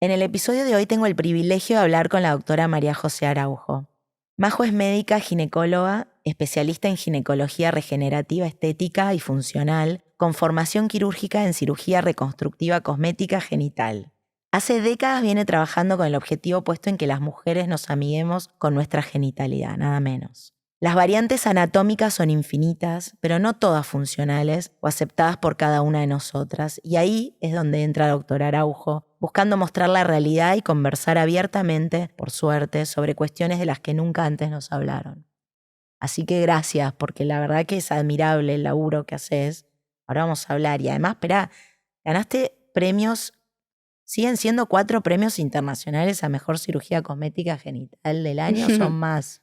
En el episodio de hoy tengo el privilegio de hablar con la doctora María José Araujo. Majo es médica ginecóloga, especialista en ginecología regenerativa, estética y funcional, con formación quirúrgica en cirugía reconstructiva cosmética genital. Hace décadas viene trabajando con el objetivo puesto en que las mujeres nos amiguemos con nuestra genitalidad, nada menos. Las variantes anatómicas son infinitas, pero no todas funcionales o aceptadas por cada una de nosotras, y ahí es donde entra la doctora Araujo, buscando mostrar la realidad y conversar abiertamente, por suerte, sobre cuestiones de las que nunca antes nos hablaron. Así que gracias, porque la verdad que es admirable el laburo que haces. Ahora vamos a hablar, y además, esperá, ganaste premios, siguen siendo 4 premios internacionales a mejor cirugía cosmética genital del año, son más.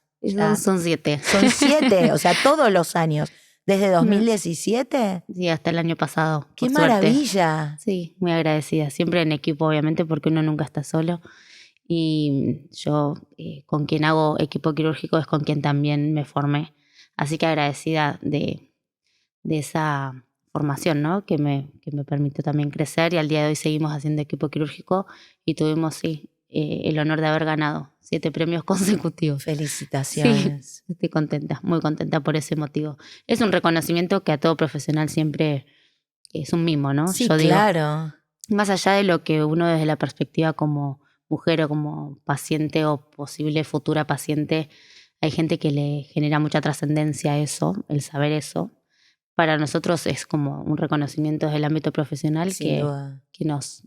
Son 7. Son 7, o sea, todos los años. ¿Desde 2017? Sí, hasta el año pasado. ¡Qué por suerte. maravilla! Sí, muy agradecida. Siempre en equipo, obviamente, porque uno nunca está solo. Y yo, con quien hago equipo quirúrgico, es con quien también me formé. Así que agradecida de esa formación, ¿no? Que me permitió también crecer. Y al día de hoy seguimos haciendo equipo quirúrgico y tuvimos, el honor de haber ganado 7 premios consecutivos. Felicitaciones. Sí, estoy contenta, muy contenta por ese motivo. Es un reconocimiento que a todo profesional siempre es un mimo, ¿no? Sí, Yo digo, claro. más allá de lo que uno desde la perspectiva como mujer o como paciente o posible futura paciente, hay gente que le genera mucha trascendencia a eso, el saber eso. Para nosotros es como un reconocimiento desde el ámbito profesional Sin duda. que nos,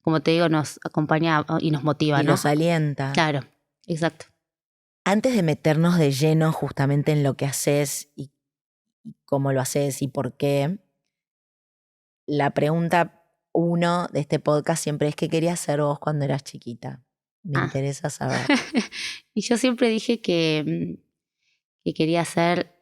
como te digo, nos acompaña y nos motiva, Y ¿no? nos alienta. Claro, exacto. Antes de meternos de lleno justamente en lo que haces y cómo lo haces y por qué, la pregunta 1 de este podcast siempre es: ¿qué querías ser vos cuando eras chiquita? Me interesa saber. Y yo siempre dije que quería ser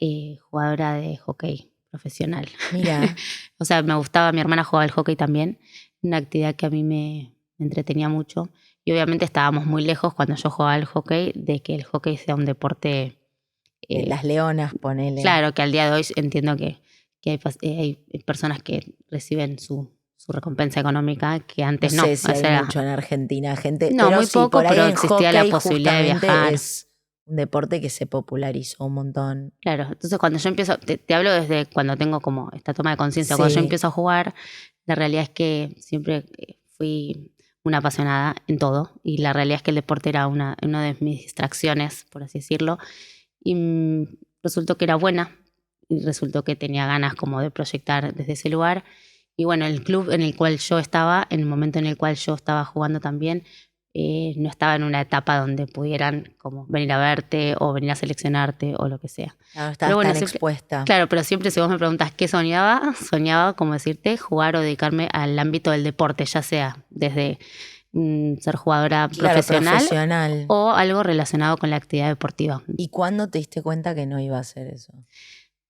jugadora de hockey profesional. Mira. O sea, me gustaba, mi hermana jugaba al hockey también, una actividad que a mí me entretenía mucho. Y obviamente estábamos muy lejos cuando yo jugaba al hockey de que el hockey sea un deporte. Las leonas, ponele. Claro, que al día de hoy entiendo que hay personas que reciben su recompensa económica que antes no. No sé si hay mucho en Argentina, gente. No, pero muy sí, poco, por ahí pero en existía la hockey posibilidad de justamente viajar. es un deporte que se popularizó un montón. Claro, entonces cuando yo empiezo, te hablo desde cuando tengo como esta toma de conciencia, Sí. cuando yo empiezo a jugar, la realidad es que siempre fui una apasionada en todo y la realidad es que el deporte era una de mis distracciones, por así decirlo, y resultó que era buena y resultó que tenía ganas como de proyectar desde ese lugar. Y bueno, el club en el cual yo estaba, en el momento en el cual yo estaba jugando también, no estaba en una etapa donde pudieran como venir a verte o venir a seleccionarte o lo que sea. Claro, estabas tan expuesta. Claro, pero siempre si vos me preguntás qué soñaba, como decirte, jugar o dedicarme al ámbito del deporte, ya sea desde ser jugadora profesional o algo relacionado con la actividad deportiva. ¿Y cuándo te diste cuenta que no iba a hacer eso?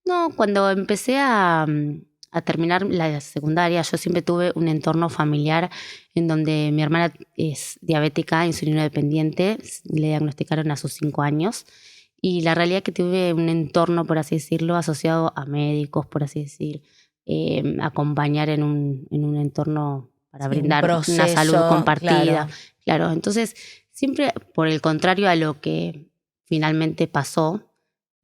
No, cuando empecé a terminar la secundaria, yo siempre tuve un entorno familiar en donde mi hermana es diabética, insulino dependiente, le diagnosticaron a sus 5 años. Y la realidad es que tuve un entorno, por así decirlo, asociado a médicos, por así decir, acompañar en un entorno para brindar una salud compartida. Claro, entonces siempre por el contrario a lo que finalmente pasó,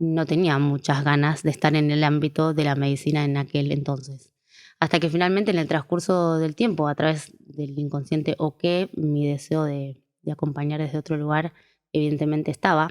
no tenía muchas ganas de estar en el ámbito de la medicina en aquel entonces. Hasta que finalmente en el transcurso del tiempo, a través del inconsciente o que mi deseo de acompañar desde otro lugar evidentemente estaba.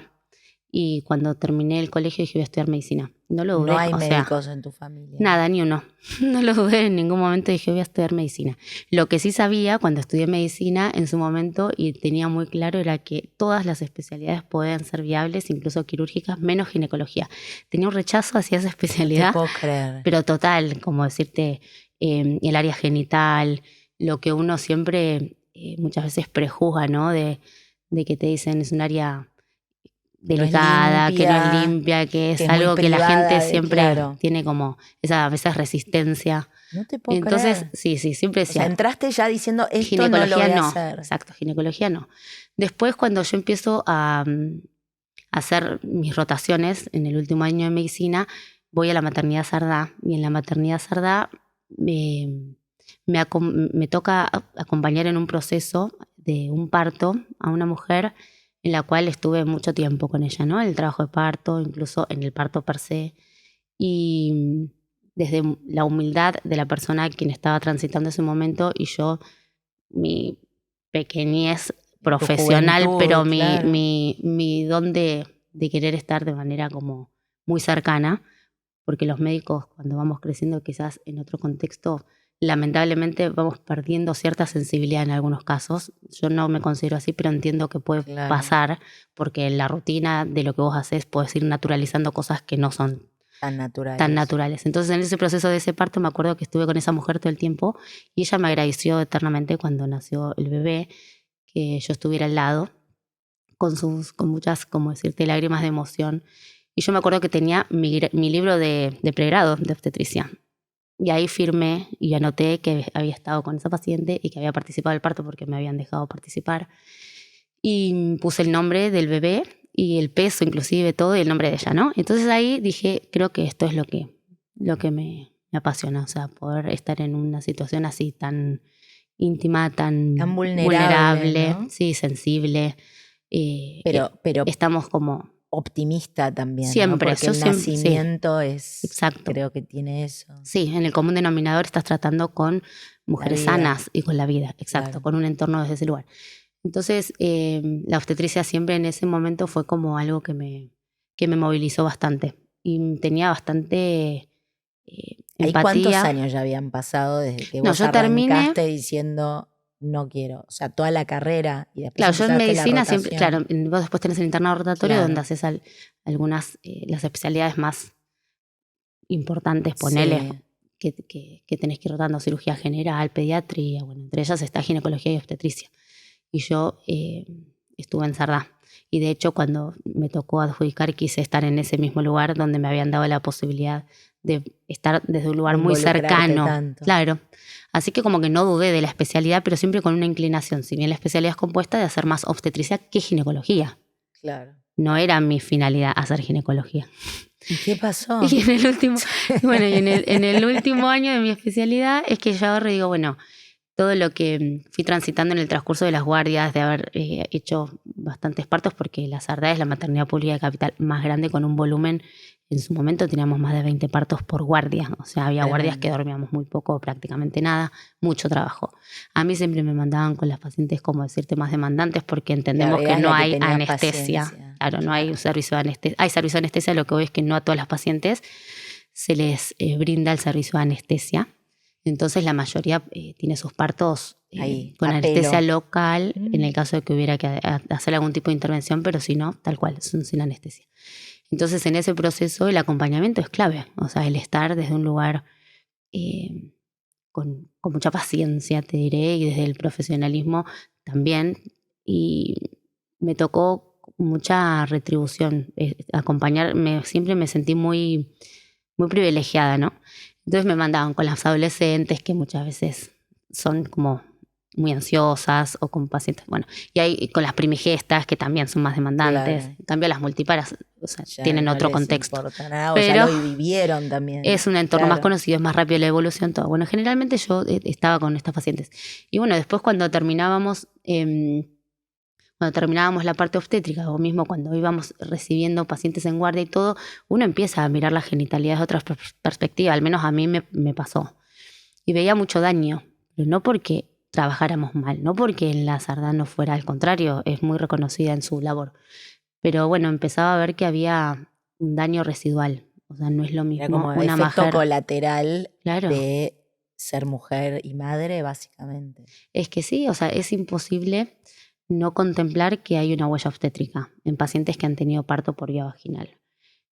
Y cuando terminé el colegio dije voy a estudiar medicina. No lo dudé. No hay médicos en tu familia. Nada, ni uno. No lo dudé en ningún momento, dije voy a estudiar medicina. Lo que sí sabía cuando estudié medicina en su momento y tenía muy claro era que todas las especialidades podían ser viables, incluso quirúrgicas, menos ginecología. Tenía un rechazo hacia esa especialidad. No te puedo creer. Pero total, como decirte, el área genital, lo que uno siempre muchas veces prejuzga, ¿no? De que te dicen es un área delicada, que no es limpia, que es algo que la gente siempre tiene como esa a veces resistencia. No te puedo Entonces, creer. sí, siempre decía. O sea, entraste ya diciendo esto no lo voy a hacer. Exacto, ginecología no. Después, cuando yo empiezo a hacer mis rotaciones en el último año de medicina, voy a la maternidad Sardá y en la maternidad Sardá me toca acompañar en un proceso de un parto a una mujer en la cual estuve mucho tiempo con ella, ¿no? El trabajo de parto, incluso en el parto per se. Y desde la humildad de la persona quien estaba transitando ese momento y yo, mi pequeñez profesional, juventud, pero claro. mi don de querer estar de manera como muy cercana, porque los médicos cuando vamos creciendo quizás en otro contexto, lamentablemente vamos perdiendo cierta sensibilidad en algunos casos. Yo no me considero así, pero entiendo que puede Claro. pasar, porque en la rutina de lo que vos haces puedes ir naturalizando cosas que no son Tan naturales. tan naturales. Entonces, en ese proceso de ese parto me acuerdo que estuve con esa mujer todo el tiempo y ella me agradeció eternamente cuando nació el bebé, que yo estuviera al lado, con muchas, como decirte, lágrimas de emoción. Y yo me acuerdo que tenía mi libro de pregrado de obstetricia. Y ahí firmé y anoté que había estado con esa paciente y que había participado del parto porque me habían dejado participar. Y puse el nombre del bebé y el peso, inclusive todo, y el nombre de ella, ¿no? Entonces ahí dije, creo que esto es lo que me apasiona, o sea, poder estar en una situación así tan íntima, tan vulnerable, ¿no? sí, sensible. Pero estamos como optimista también, siempre, ¿no? Porque yo el siempre, nacimiento es, exacto. creo que tiene eso. Sí, en el común denominador estás tratando con mujeres sanas y con la vida, exacto, Claro. con un entorno desde ese lugar. Entonces, la obstetricia siempre en ese momento fue como algo que me movilizó bastante y tenía bastante ¿Ahí cuántos empatía. años ya habían pasado desde que No, vos yo terminé, arrancaste diciendo no quiero? O sea, toda la carrera y después claro, yo en empezaste la medicina siempre, claro, rotación. vos después tenés el internado rotatorio Claro. donde haces algunas, las especialidades más importantes, ponele, Sí. que tenés que ir rotando: cirugía general, pediatría, bueno, entre ellas está ginecología y obstetricia. Y yo estuve en Sardá. Y de hecho, cuando me tocó adjudicar, quise estar en ese mismo lugar donde me habían dado la posibilidad de estar desde un lugar De muy involucrarte cercano. tanto. Claro. Así que como que no dudé de la especialidad, pero siempre con una inclinación, si bien la especialidad es compuesta, de hacer más obstetricia que ginecología. Claro. No era mi finalidad hacer ginecología. ¿Y qué pasó? Y en el último, bueno, y en el último año de mi especialidad es que yo agarro y digo, bueno, todo lo que fui transitando en el transcurso de las guardias, de haber hecho bastantes partos, porque la Sardá es la maternidad pública de Capital más grande con un volumen. En su momento teníamos más de 20 partos por guardia, o sea, había guardias que dormíamos muy poco o prácticamente nada, mucho trabajo. A mí siempre me mandaban con las pacientes, como decirte, más demandantes, porque entendemos Claro, que no la que hay tenía anestesia. paciencia. Claro, no hay un servicio de anestesia. Hay servicio de anestesia, lo que voy es que no a todas las pacientes se les brinda el servicio de anestesia. Entonces la mayoría tiene sus partos Ahí, con a anestesia pelo. local, en el caso de que hubiera que hacer algún tipo de intervención, pero si no, tal cual, son sin anestesia. Entonces en ese proceso el acompañamiento es clave, o sea, el estar desde un lugar con mucha paciencia, te diré, y desde el profesionalismo también. Y me tocó mucha retribución, acompañarme, siempre me sentí muy, muy privilegiada, ¿no? Entonces me mandaban con las adolescentes que muchas veces son como muy ansiosas o con pacientes, bueno, y hay con las primigestas que también son más demandantes. Claro. En cambio las multíparas, o sea, Ya tienen no otro les contexto. importa nada, o Pero ya lo vivieron también. es un entorno más Claro. conocido, es más rápido la evolución, todo. Bueno, generalmente yo estaba con estas pacientes. Y bueno, después cuando terminábamos la parte obstétrica o mismo cuando íbamos recibiendo pacientes en guardia y todo, uno empieza a mirar la genitalidad desde otra perspectiva, al menos a mí me pasó. Y veía mucho daño, pero no porque trabajáramos mal, no porque en la Sardá no fuera, al contrario, es muy reconocida en su labor. Pero bueno, empezaba a ver que había un daño residual, o sea, no es lo Era mismo como una efecto mujer. colateral Claro. de ser mujer y madre, básicamente. Es que sí, o sea, es imposible no contemplar que hay una huella obstétrica en pacientes que han tenido parto por vía vaginal.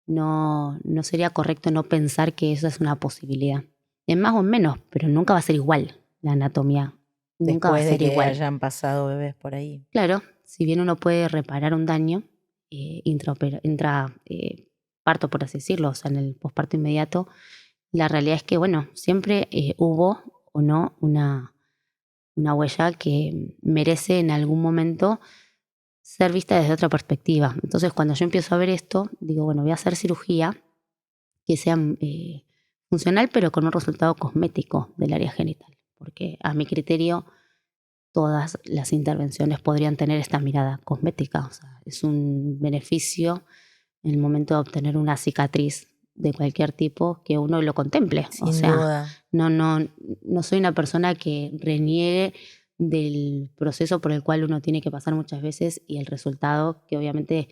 No sería correcto no pensar que eso es una posibilidad. En más o en menos, pero nunca va a ser igual la anatomía. Nunca va a Después de ser que igual. hayan pasado bebés por ahí. Claro, si bien uno puede reparar un daño parto, por así decirlo, o sea, en el posparto inmediato, la realidad es que, bueno, siempre hubo o no una huella que merece en algún momento ser vista desde otra perspectiva. Entonces, cuando yo empiezo a ver esto, digo, bueno, voy a hacer cirugía que sea funcional, pero con un resultado cosmético del área genital. Porque a mi criterio, todas las intervenciones podrían tener esta mirada cosmética. O sea, es un beneficio en el momento de obtener una cicatriz de cualquier tipo que uno lo contemple. O Sin sea, duda. no soy una persona que reniegue del proceso por el cual uno tiene que pasar muchas veces y el resultado, que obviamente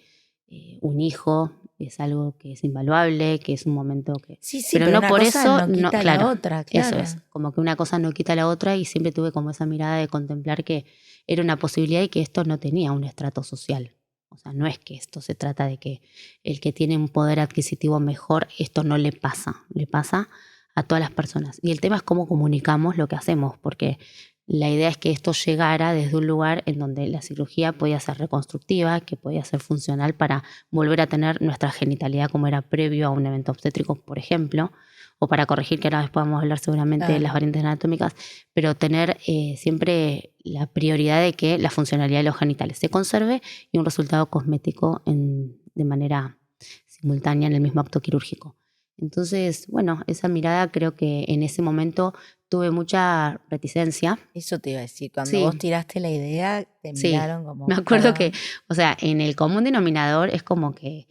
un hijo es algo que es invaluable, que es un momento que... Sí, pero pero no una por cosa eso, no quita claro, la otra, eso claro. es, como que una cosa no quita la otra y siempre tuve como esa mirada de contemplar que era una posibilidad y que esto no tenía un estrato social. O sea, no es que esto se trata de que el que tiene un poder adquisitivo mejor, esto no le pasa, le pasa a todas las personas. Y el tema es cómo comunicamos lo que hacemos, porque la idea es que esto llegara desde un lugar en donde la cirugía podía ser reconstructiva, que podía ser funcional para volver a tener nuestra genitalidad como era previo a un evento obstétrico, por ejemplo, o para corregir, que ahora después vamos a hablar seguramente de las variantes anatómicas, pero tener siempre la prioridad de que la funcionalidad de los genitales se conserve y un resultado cosmético de manera simultánea en el mismo acto quirúrgico. Entonces, bueno, esa mirada creo que en ese momento tuve mucha reticencia. Eso te iba a decir, cuando Sí. vos tiraste la idea, te Sí, miraron como... me acuerdo que, o sea, en el común denominador es como que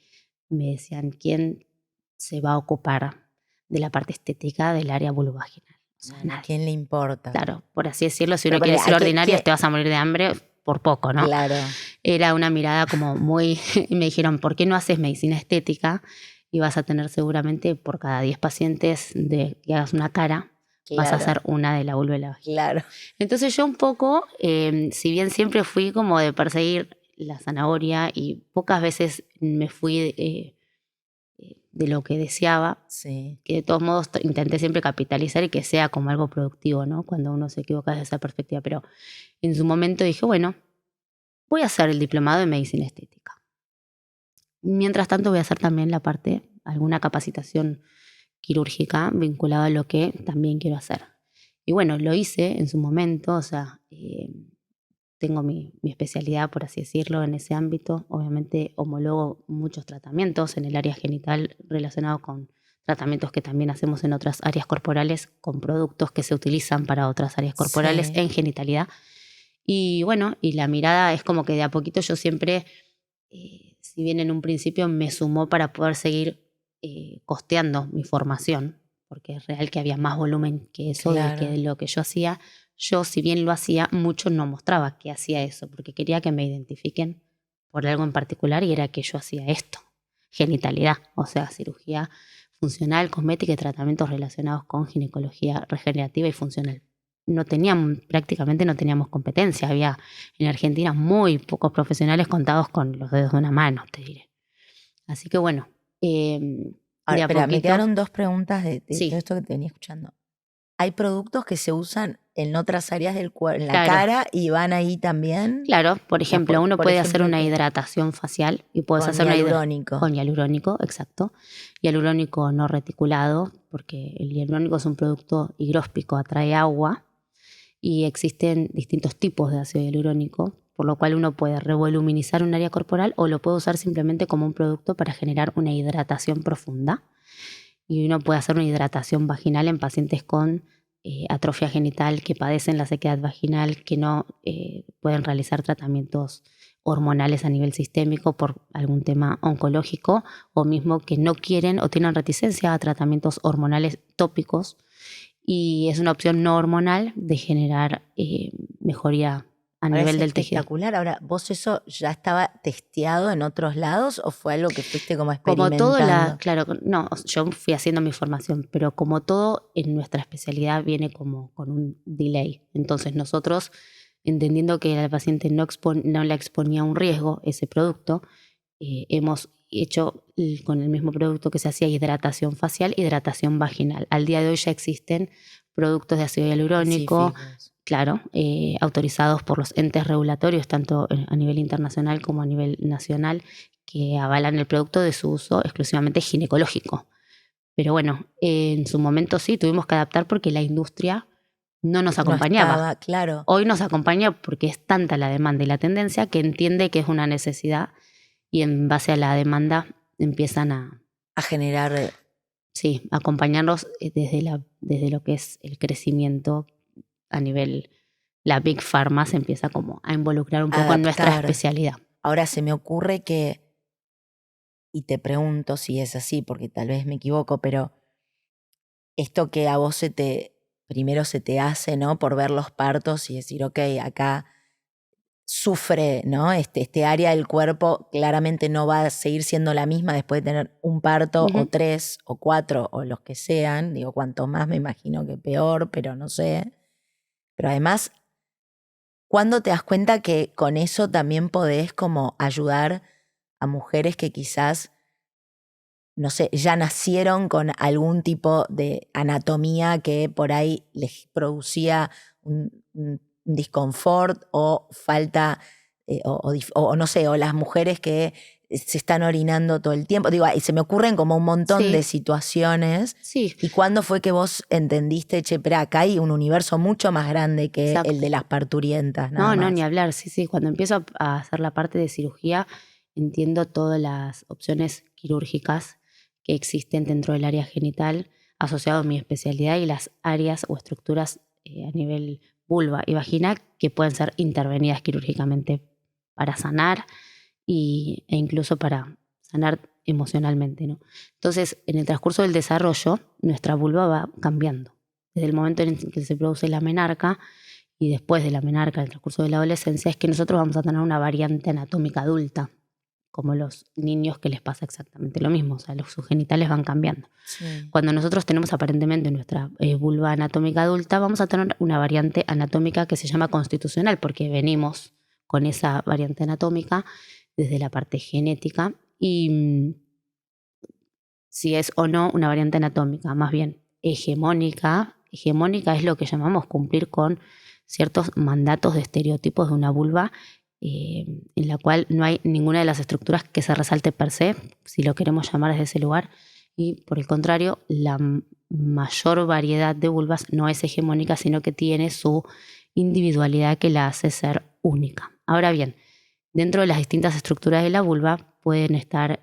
me decían, ¿quién se va a ocupar de la parte estética del área vulvovaginal? O sea, ¿A nadie. quién le importa? Claro, por así decirlo, si Pero uno quiere ser ¿a qué- ordinario, qué? te vas a morir de hambre por poco, ¿no? Claro. Era una mirada como muy... Y me dijeron, ¿por qué no haces medicina estética? Y vas a tener seguramente por cada 10 pacientes de que hagas una cara, vas a Claro. hacer una de la vulva y la vagina. Claro. Entonces yo un poco, si bien siempre fui como de perseguir la zanahoria y pocas veces me fui de lo que deseaba, Sí. que de todos modos intenté siempre capitalizar y que sea como algo productivo, ¿no? Cuando uno se equivoca desde esa perspectiva. Pero en su momento dije, bueno, voy a hacer el diplomado en medicina estética. Mientras tanto voy a hacer también la parte, alguna capacitación quirúrgica vinculada a lo que también quiero hacer. Y bueno, lo hice en su momento, o sea, tengo mi especialidad, por así decirlo, en ese ámbito. Obviamente homologo muchos tratamientos en el área genital relacionados con tratamientos que también hacemos en otras áreas corporales, con productos que se utilizan para otras áreas corporales Sí. en genitalidad. Y bueno, y la mirada es como que de a poquito yo siempre, si bien en un principio me sumó para poder seguir costeando mi formación, porque es real que había más volumen que eso Claro. de lo que yo hacía. Yo, si bien lo hacía, mucho no mostraba que hacía eso, porque quería que me identifiquen por algo en particular y era que yo hacía esto, genitalidad, o sea, cirugía funcional, cosmética y tratamientos relacionados con ginecología regenerativa y funcional. Prácticamente no teníamos competencia, había en Argentina muy pocos profesionales contados con los dedos de una mano, te diré. Así que bueno, Ahora, de a espera, me poquito. quedaron dos preguntas de Sí. todo esto que te venía escuchando. ¿Hay productos que se usan en otras áreas del cuerpo, en la Claro. cara, y van ahí también? Claro, por ejemplo, uno por puede hacer ejemplo, una ¿qué? hidratación facial y puedes Con hacer una hialurónico. con hialurónico, exacto. Hialurónico no reticulado, porque el hialurónico es un producto higróspico, atrae agua y existen distintos tipos de ácido hialurónico, por lo cual uno puede revoluminizar un área corporal o lo puede usar simplemente como un producto para generar una hidratación profunda. Y uno puede hacer una hidratación vaginal en pacientes con atrofia genital, que padecen la sequedad vaginal, que no pueden realizar tratamientos hormonales a nivel sistémico por algún tema oncológico, o mismo que no quieren o tienen reticencia a tratamientos hormonales tópicos. Y es una opción no hormonal de generar mejoría a Ahora nivel es del tejido. espectacular. Ahora, ¿vos eso ya estaba testeado en otros lados o fue algo que fuiste como Como todo, experimentando? claro, no, yo fui haciendo mi formación, pero como todo en nuestra especialidad viene como con un delay. Entonces nosotros, entendiendo que al paciente no le exponía un riesgo ese producto, hemos hecho con el mismo producto que se hacía hidratación facial, hidratación vaginal. Al día de hoy ya existen productos de ácido hialurónico, Específicos. claro, autorizados por los entes regulatorios, tanto a nivel internacional como a nivel nacional, que avalan el producto de su uso exclusivamente ginecológico. Pero bueno, en su momento sí, tuvimos que adaptar porque la industria no nos No acompañaba. estaba, claro. Hoy nos acompaña porque es tanta la demanda y la tendencia que entiende que es una necesidad y en base a la demanda empiezan A generar. sí, acompañarnos desde lo que es el crecimiento a nivel la Big Pharma se empieza como a involucrar un poco en nuestra Adaptar. especialidad. Ahora se me ocurre que, y te pregunto si es así, porque tal vez me equivoco, pero esto que a vos primero se te hace, ¿no? Por ver los partos y decir, ok, acá sufre, ¿no? Este área del cuerpo claramente no va a seguir siendo la misma después de tener un parto o 3 o 4 o los que sean. Digo, cuanto más me imagino que peor, pero no sé. Pero además, ¿cuándo te das cuenta que con eso también podés como ayudar a mujeres que quizás, no sé, ya nacieron con algún tipo de anatomía que por ahí les producía un disconfort o falta, o no sé, o las mujeres que se están orinando todo el tiempo? Digo, y se me ocurren como un montón de situaciones. Sí. ¿Y cuándo fue que vos entendiste, che, pero acá hay un universo mucho más grande que Exacto. el de las parturientas? No, Nada más. ni hablar, sí. Cuando empiezo a hacer la parte de cirugía, entiendo todas las opciones quirúrgicas que existen dentro del área genital, asociado a mi especialidad y las áreas o estructuras a nivel vulva y vagina que pueden ser intervenidas quirúrgicamente para sanar e incluso para sanar emocionalmente, ¿no? Entonces, en el transcurso del desarrollo, nuestra vulva va cambiando. Desde el momento en que se produce la menarca y después de la menarca, en el transcurso de la adolescencia, es que nosotros vamos a tener una variante anatómica adulta, como los niños que les pasa exactamente lo mismo, o sea, sus genitales van cambiando. Sí. Cuando nosotros tenemos aparentemente nuestra vulva anatómica adulta, vamos a tener una variante anatómica que se llama constitucional, porque venimos con esa variante anatómica desde la parte genética y si es o no una variante anatómica, más bien hegemónica. Hegemónica es lo que llamamos cumplir con ciertos mandatos de estereotipos de una vulva en la cual no hay ninguna de las estructuras que se resalte per se, si lo queremos llamar desde ese lugar, y por el contrario, la mayor variedad de vulvas no es hegemónica, sino que tiene su individualidad que la hace ser única. Ahora bien, dentro de las distintas estructuras de la vulva pueden estar,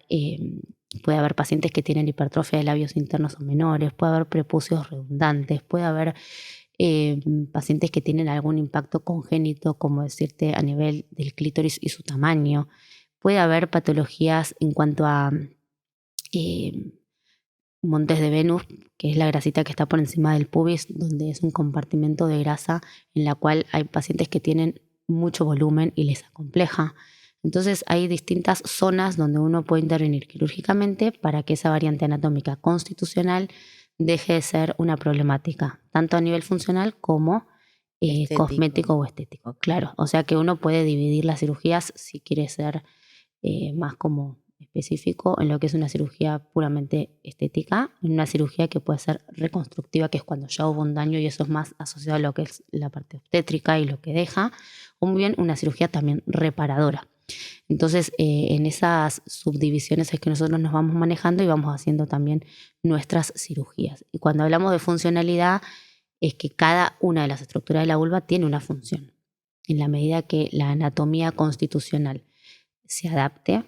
puede haber pacientes que tienen hipertrofia de labios internos o menores, puede haber prepucios redundantes, puede haber pacientes que tienen algún impacto congénito, como decirte a nivel del clítoris y su tamaño. Puede haber patologías en cuanto a montes de Venus, que es la grasita que está por encima del pubis, donde es un compartimento de grasa en la cual hay pacientes que tienen mucho volumen y les acompleja. Entonces hay distintas zonas donde uno puede intervenir quirúrgicamente para que esa variante anatómica constitucional deje de ser una problemática, tanto a nivel funcional como cosmético o estético. Claro, o sea que uno puede dividir las cirugías si quiere ser más como específico en lo que es una cirugía puramente estética, en una cirugía que puede ser reconstructiva, que es cuando ya hubo un daño y eso es más asociado a lo que es la parte obstétrica y lo que deja, o muy bien una cirugía también reparadora. Entonces, en esas subdivisiones es que nosotros nos vamos manejando y vamos haciendo también nuestras cirugías. Y cuando hablamos de funcionalidad, es que cada una de las estructuras de la vulva tiene una función. En la medida que la anatomía constitucional se adapte,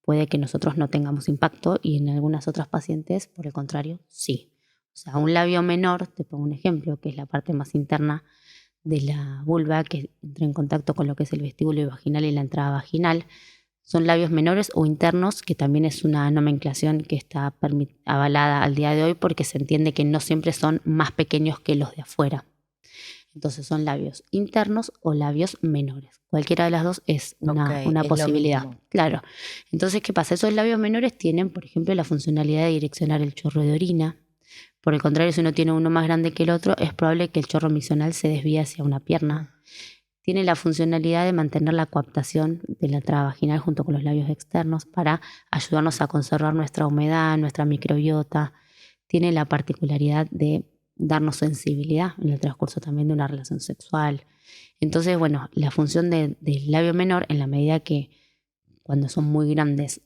puede que nosotros no tengamos impacto y en algunas otras pacientes, por el contrario, sí. O sea, un labio menor, te pongo un ejemplo, que es la parte más interna de la vulva que entra en contacto con lo que es el vestíbulo vaginal y la entrada vaginal. Son labios menores o internos, que también es una nomenclación que está avalada al día de hoy porque se entiende que no siempre son más pequeños que los de afuera. Entonces son labios internos o labios menores. Cualquiera de las dos es una posibilidad. Claro. Entonces, ¿qué pasa? Esos labios menores tienen, por ejemplo, la funcionalidad de direccionar el chorro de orina. Por el contrario, si uno tiene uno más grande que el otro, es probable que el chorro miccional se desvíe hacia una pierna. Tiene la funcionalidad de mantener la coaptación de la entrada vaginal junto con los labios externos para ayudarnos a conservar nuestra humedad, nuestra microbiota. Tiene la particularidad de darnos sensibilidad en el transcurso también de una relación sexual. Entonces, bueno, la función del labio menor, en la medida que cuando son muy grandes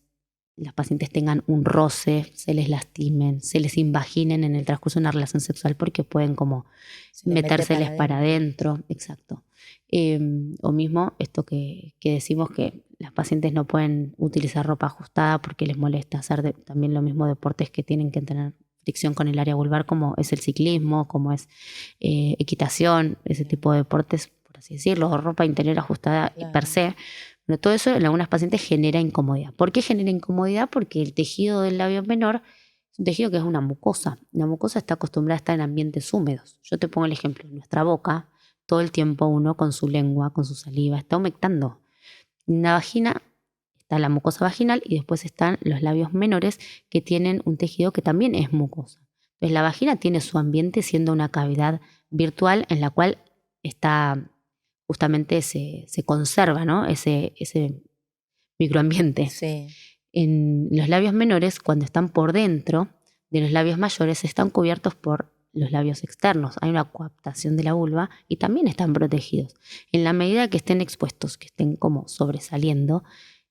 las pacientes tengan un roce, se les lastimen, se les invaginen en el transcurso de una relación sexual porque pueden como metérseles para adentro. Exacto. O mismo esto que decimos que las pacientes no pueden utilizar ropa ajustada porque les molesta hacer también lo mismo deportes que tienen que tener fricción con el área vulvar, como es el ciclismo, como es equitación, ese tipo de deportes, por así decirlo, o ropa interior ajustada per se. Pero todo eso en algunas pacientes genera incomodidad. ¿Por qué genera incomodidad? Porque el tejido del labio menor es un tejido que es una mucosa. La mucosa está acostumbrada a estar en ambientes húmedos. Yo te pongo el ejemplo, en nuestra boca, todo el tiempo uno con su lengua, con su saliva, está humectando. En la vagina está la mucosa vaginal y después están los labios menores que tienen un tejido que también es mucosa. Entonces la vagina tiene su ambiente siendo una cavidad virtual en la cual está justamente se conserva, ¿no? ese microambiente. Sí. En los labios menores, cuando están por dentro de los labios mayores, están cubiertos por los labios externos. Hay una coaptación de la vulva y también están protegidos. En la medida que estén expuestos, que estén como sobresaliendo,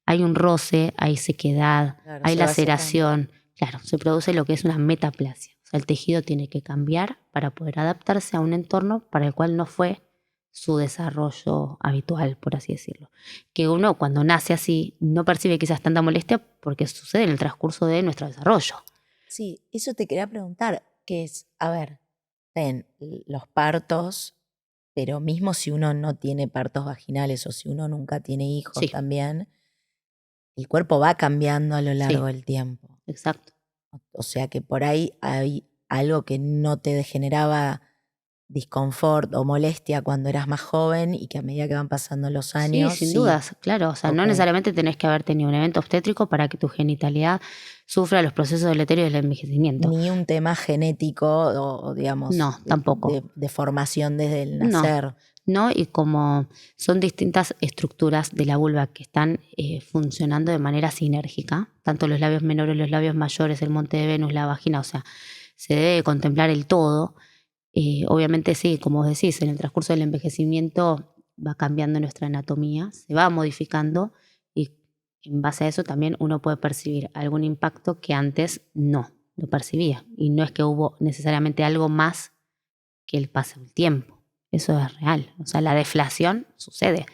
hay un roce, hay sequedad, Claro, hay se va laceración. Claro, se produce lo que es una metaplasia. O sea, el tejido tiene que cambiar para poder adaptarse a un entorno para el cual no fue su desarrollo habitual, por así decirlo. Que uno cuando nace así no percibe quizás tanta molestia porque sucede en el transcurso de nuestro desarrollo. Sí, eso te quería preguntar, que es, a ver, ven, los partos, pero mismo si uno no tiene partos vaginales o si uno nunca tiene hijos Sí, también, el cuerpo va cambiando a lo largo sí, del tiempo. exacto. O sea que por ahí hay algo que no te generaba disconfort o molestia cuando eras más joven y que a medida que van pasando los Sí, años, sin sí. dudas, claro. O sea, Ok. no necesariamente tenés que haber tenido un evento obstétrico para que tu genitalidad sufra los procesos deleterios del envejecimiento. Ni un tema genético o, digamos, No, tampoco. de formación desde el No, nacer. no, y como son distintas estructuras de la vulva que están funcionando de manera sinérgica, tanto los labios menores, los labios mayores, el monte de Venus, la vagina, o sea, se debe contemplar el todo. Obviamente sí, como vos decís, en el transcurso del envejecimiento va cambiando nuestra anatomía, se va modificando y en base a eso también uno puede percibir algún impacto que antes no lo percibía. Y no es que hubo necesariamente algo más que el paso del tiempo. Eso es real. O sea, la deflación sucede.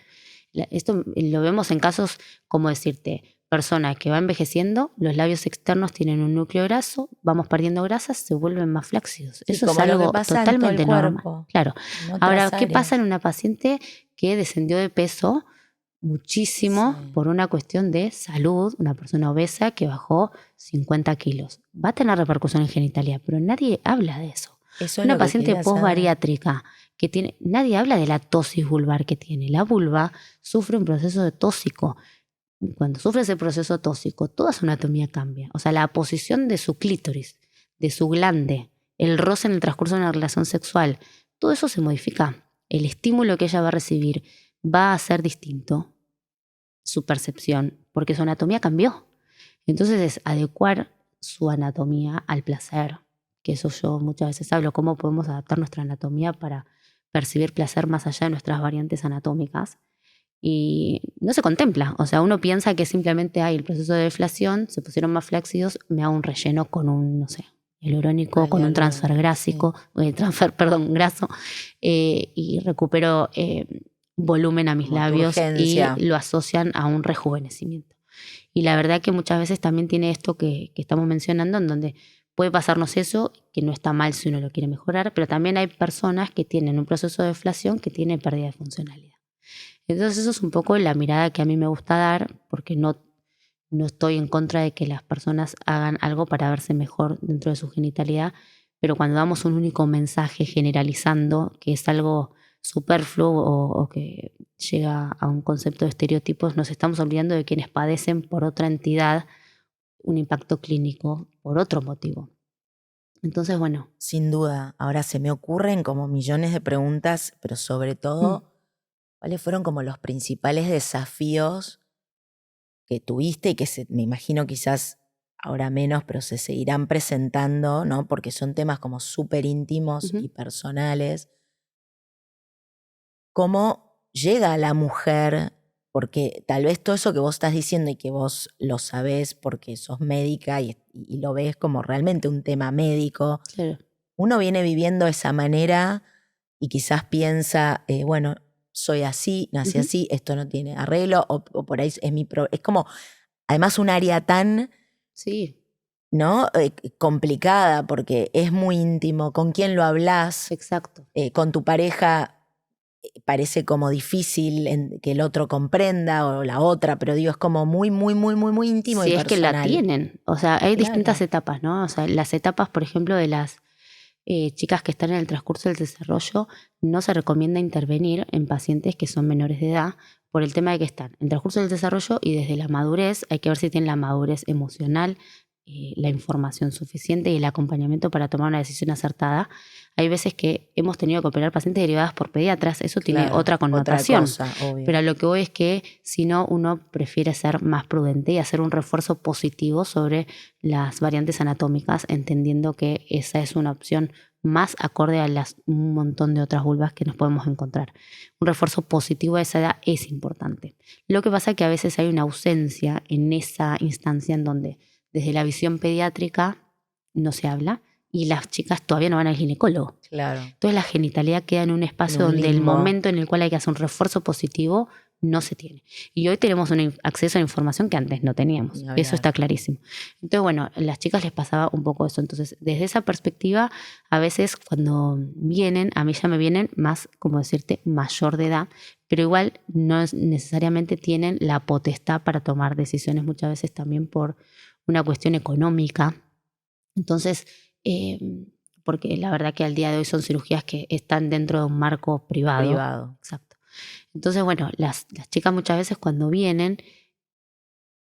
Esto lo vemos en casos, como decirte, persona que va envejeciendo, los labios externos tienen un núcleo graso, vamos perdiendo grasas, se vuelven más flácidos. Sí, Eso es como lo que algo pasa en todo el totalmente normal. cuerpo, Claro. en Ahora, otras ¿qué pasa en áreas. una paciente que descendió de peso muchísimo Sí. por una cuestión de salud, una persona obesa que bajó 50 kilos? Va a tener repercusión en genitalia, pero nadie habla de eso. Eso es Una lo que paciente quería saber. posbariátrica que tiene, nadie habla de la tosis vulvar que tiene. La vulva sufre un proceso de tóxico. Cuando sufre ese proceso tóxico, toda su anatomía cambia. O sea, la posición de su clítoris, de su glande, el roce en el transcurso de una relación sexual, todo eso se modifica. El estímulo que ella va a recibir va a ser distinto, su percepción, porque su anatomía cambió. Entonces es adecuar su anatomía al placer, que eso yo muchas veces hablo, cómo podemos adaptar nuestra anatomía para percibir placer más allá de nuestras variantes anatómicas. Y no se contempla, o sea, uno piensa que simplemente hay el proceso de deflación, se pusieron más flácidos, me hago un relleno con un, no sé, hialurónico, con un transfer grásico, perdón, graso, y recupero volumen a mis Como tu labios y urgencia. lo asocian a un rejuvenecimiento. Y la verdad que muchas veces también tiene esto que estamos mencionando, en donde puede pasarnos eso, que no está mal si uno lo quiere mejorar, pero también hay personas que tienen un proceso de deflación que tiene pérdida de funcionalidad. Entonces eso es un poco la mirada que a mí me gusta dar, porque no estoy en contra de que las personas hagan algo para verse mejor dentro de su genitalidad, pero cuando damos un único mensaje generalizando, que es algo superfluo o que llega a un concepto de estereotipos, nos estamos olvidando de quienes padecen por otra entidad un impacto clínico por otro motivo. Entonces, bueno. Sin duda. Ahora se me ocurren como millones de preguntas, pero sobre todo, ¿cuáles fueron como los principales desafíos que tuviste y que me imagino quizás ahora menos, pero se seguirán presentando, ¿no? Porque son temas como súper íntimos y personales. ¿Cómo llega a la mujer? Porque tal vez todo eso que vos estás diciendo y que vos lo sabés porque sos médica y lo ves como realmente un tema médico, Claro. uno viene viviendo de esa manera y quizás piensa, bueno, soy así, nací así, esto no tiene arreglo, o por ahí es es como, además un área tan Sí. ¿no? Complicada porque es muy íntimo. ¿Con quién lo hablas? Exacto. Con tu pareja parece como difícil que el otro comprenda o la otra, pero digo, es como muy, muy, muy, muy, muy íntimo y Si es que la personal. tienen. O sea, hay Claro. distintas etapas, ¿no? O sea, las etapas, por ejemplo, de las chicas que están en el transcurso del desarrollo, no se recomienda intervenir en pacientes que son menores de edad por el tema de que están en el transcurso del desarrollo y desde la madurez hay que ver si tienen la madurez emocional, la información suficiente y el acompañamiento para tomar una decisión acertada. Hay veces que hemos tenido que operar pacientes derivadas por pediatras, eso tiene Claro, otra connotación. Otra cosa, obvio. Pero a lo que voy es que si no, uno prefiere ser más prudente y hacer un refuerzo positivo sobre las variantes anatómicas, entendiendo que esa es una opción más acorde a un montón de otras vulvas que nos podemos encontrar. Un refuerzo positivo a esa edad es importante. Lo que pasa es que a veces hay una ausencia en esa instancia en donde desde la visión pediátrica no se habla y las chicas todavía no van al ginecólogo. Claro. Entonces la genitalidad queda en un espacio donde el momento en el cual hay que hacer un refuerzo positivo no se tiene. Y hoy tenemos un acceso a información que antes no teníamos. Eso está clarísimo. Entonces, bueno, a las chicas les pasaba un poco eso. Entonces, desde esa perspectiva, a veces cuando vienen, a mí ya me vienen más, como decirte, mayor de edad, pero igual no necesariamente tienen la potestad para tomar decisiones, muchas veces también por una cuestión económica. Entonces, porque la verdad que al día de hoy son cirugías que están dentro de un marco privado. Exacto. Entonces, bueno, las chicas muchas veces cuando vienen,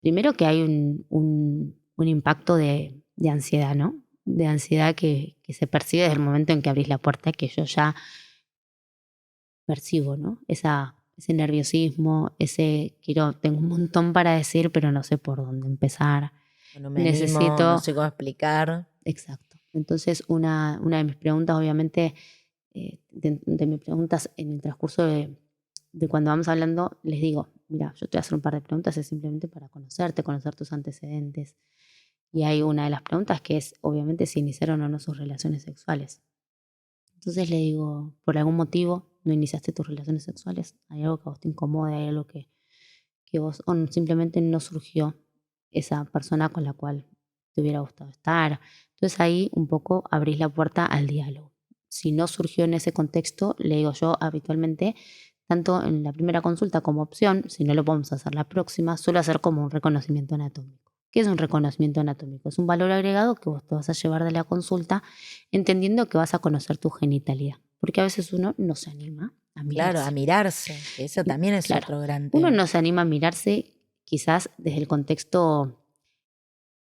primero que hay un impacto de ansiedad, ¿no? De ansiedad que se percibe desde el momento en que abrís la puerta, que yo ya percibo, ¿no? Ese nerviosismo, tengo un montón para decir, pero no sé por dónde empezar. No me animo, no sé cómo explicar. Exacto. Entonces, una de mis preguntas, obviamente, de mis preguntas en el transcurso de cuando vamos hablando, les digo, mira, yo te voy a hacer un par de preguntas, es simplemente para conocerte, conocer tus antecedentes. Y hay una de las preguntas que es, obviamente, si iniciaron o no sus relaciones sexuales. Entonces le digo, ¿por algún motivo no iniciaste tus relaciones sexuales? ¿Hay algo que a vos te incomode? ¿Hay algo que vos, o simplemente no surgió esa persona con la cual te hubiera gustado estar? Entonces ahí un poco abrís la puerta al diálogo. Si no surgió en ese contexto, le digo yo habitualmente, tanto en la primera consulta como opción, si no lo podemos hacer la próxima, suelo hacer como un reconocimiento anatómico. ¿Qué es un reconocimiento anatómico? Es un valor agregado que vos te vas a llevar de la consulta entendiendo que vas a conocer tu genitalidad. Porque a veces uno no se anima a mirarse. Claro, a mirarse. Eso también es otro gran tema. Uno no se anima a mirarse quizás desde el contexto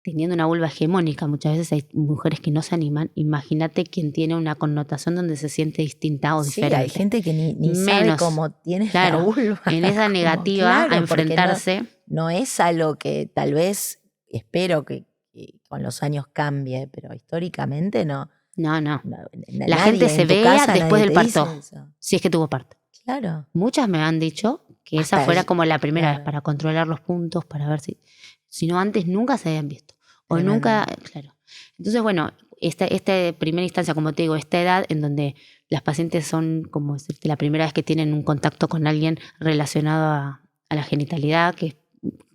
teniendo una vulva hegemónica. Muchas veces hay mujeres que no se animan. Imagínate quien tiene una connotación donde se siente distinta o diferente. Hay gente que ni sabe cómo tiene la vulva. En esa negativa a enfrentarse. No es algo que tal vez, espero que con los años cambie, pero históricamente no. No. La gente se vea después del parto, si es que tuvo parto. Claro. Muchas me han dicho que esa fuera como la primera vez para controlar los puntos, para ver si no antes nunca se habían visto. O nunca, claro. Entonces, bueno, esta primera instancia, como te digo, esta edad en donde las pacientes son, como decirte, la primera vez que tienen un contacto con alguien relacionado a la genitalidad, que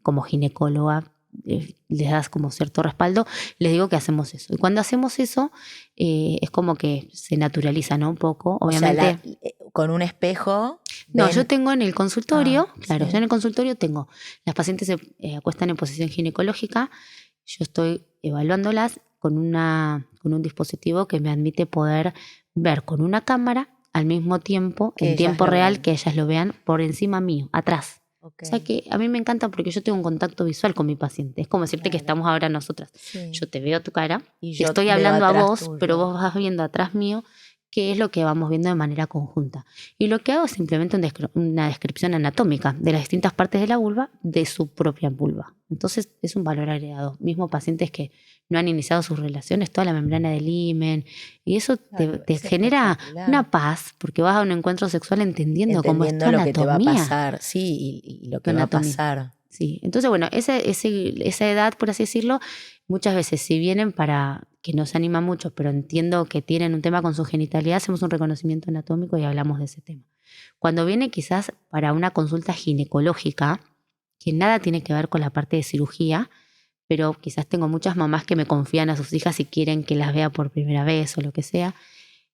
como ginecóloga les das como cierto respaldo, les digo que hacemos eso. Y cuando hacemos eso, es como que se naturaliza, ¿no? Un poco, obviamente. O sea, con un espejo. No, yo tengo en el consultorio, yo en el consultorio tengo, las pacientes se acuestan en posición ginecológica, yo estoy evaluándolas con un dispositivo que me admite poder ver con una cámara al mismo tiempo, en tiempo real, que ellas lo vean por encima mío, atrás. Okay. O sea que a mí me encanta porque yo tengo un contacto visual con mi paciente. Es como decirte que estamos ahora nosotras. Sí. Yo te veo tu cara, y te estoy hablando a vos, tuyo. Pero vos vas viendo atrás mío qué es lo que vamos viendo de manera conjunta. Y lo que hago es simplemente una descripción anatómica de las distintas partes de la vulva, de su propia vulva. Entonces es un valor agregado. Mismo pacientes que no han iniciado sus relaciones, toda la membrana del himen, y eso te genera una paz, porque vas a un encuentro sexual entendiendo cómo es tu anatomía. Lo que te va a pasar, sí, y lo que va a pasar. Sí, entonces bueno, esa edad, por así decirlo, muchas veces si vienen para que no se anima mucho, pero entiendo que tienen un tema con su genitalidad, hacemos un reconocimiento anatómico y hablamos de ese tema. Cuando viene quizás para una consulta ginecológica, que nada tiene que ver con la parte de cirugía, pero quizás tengo muchas mamás que me confían a sus hijas y quieren que las vea por primera vez o lo que sea.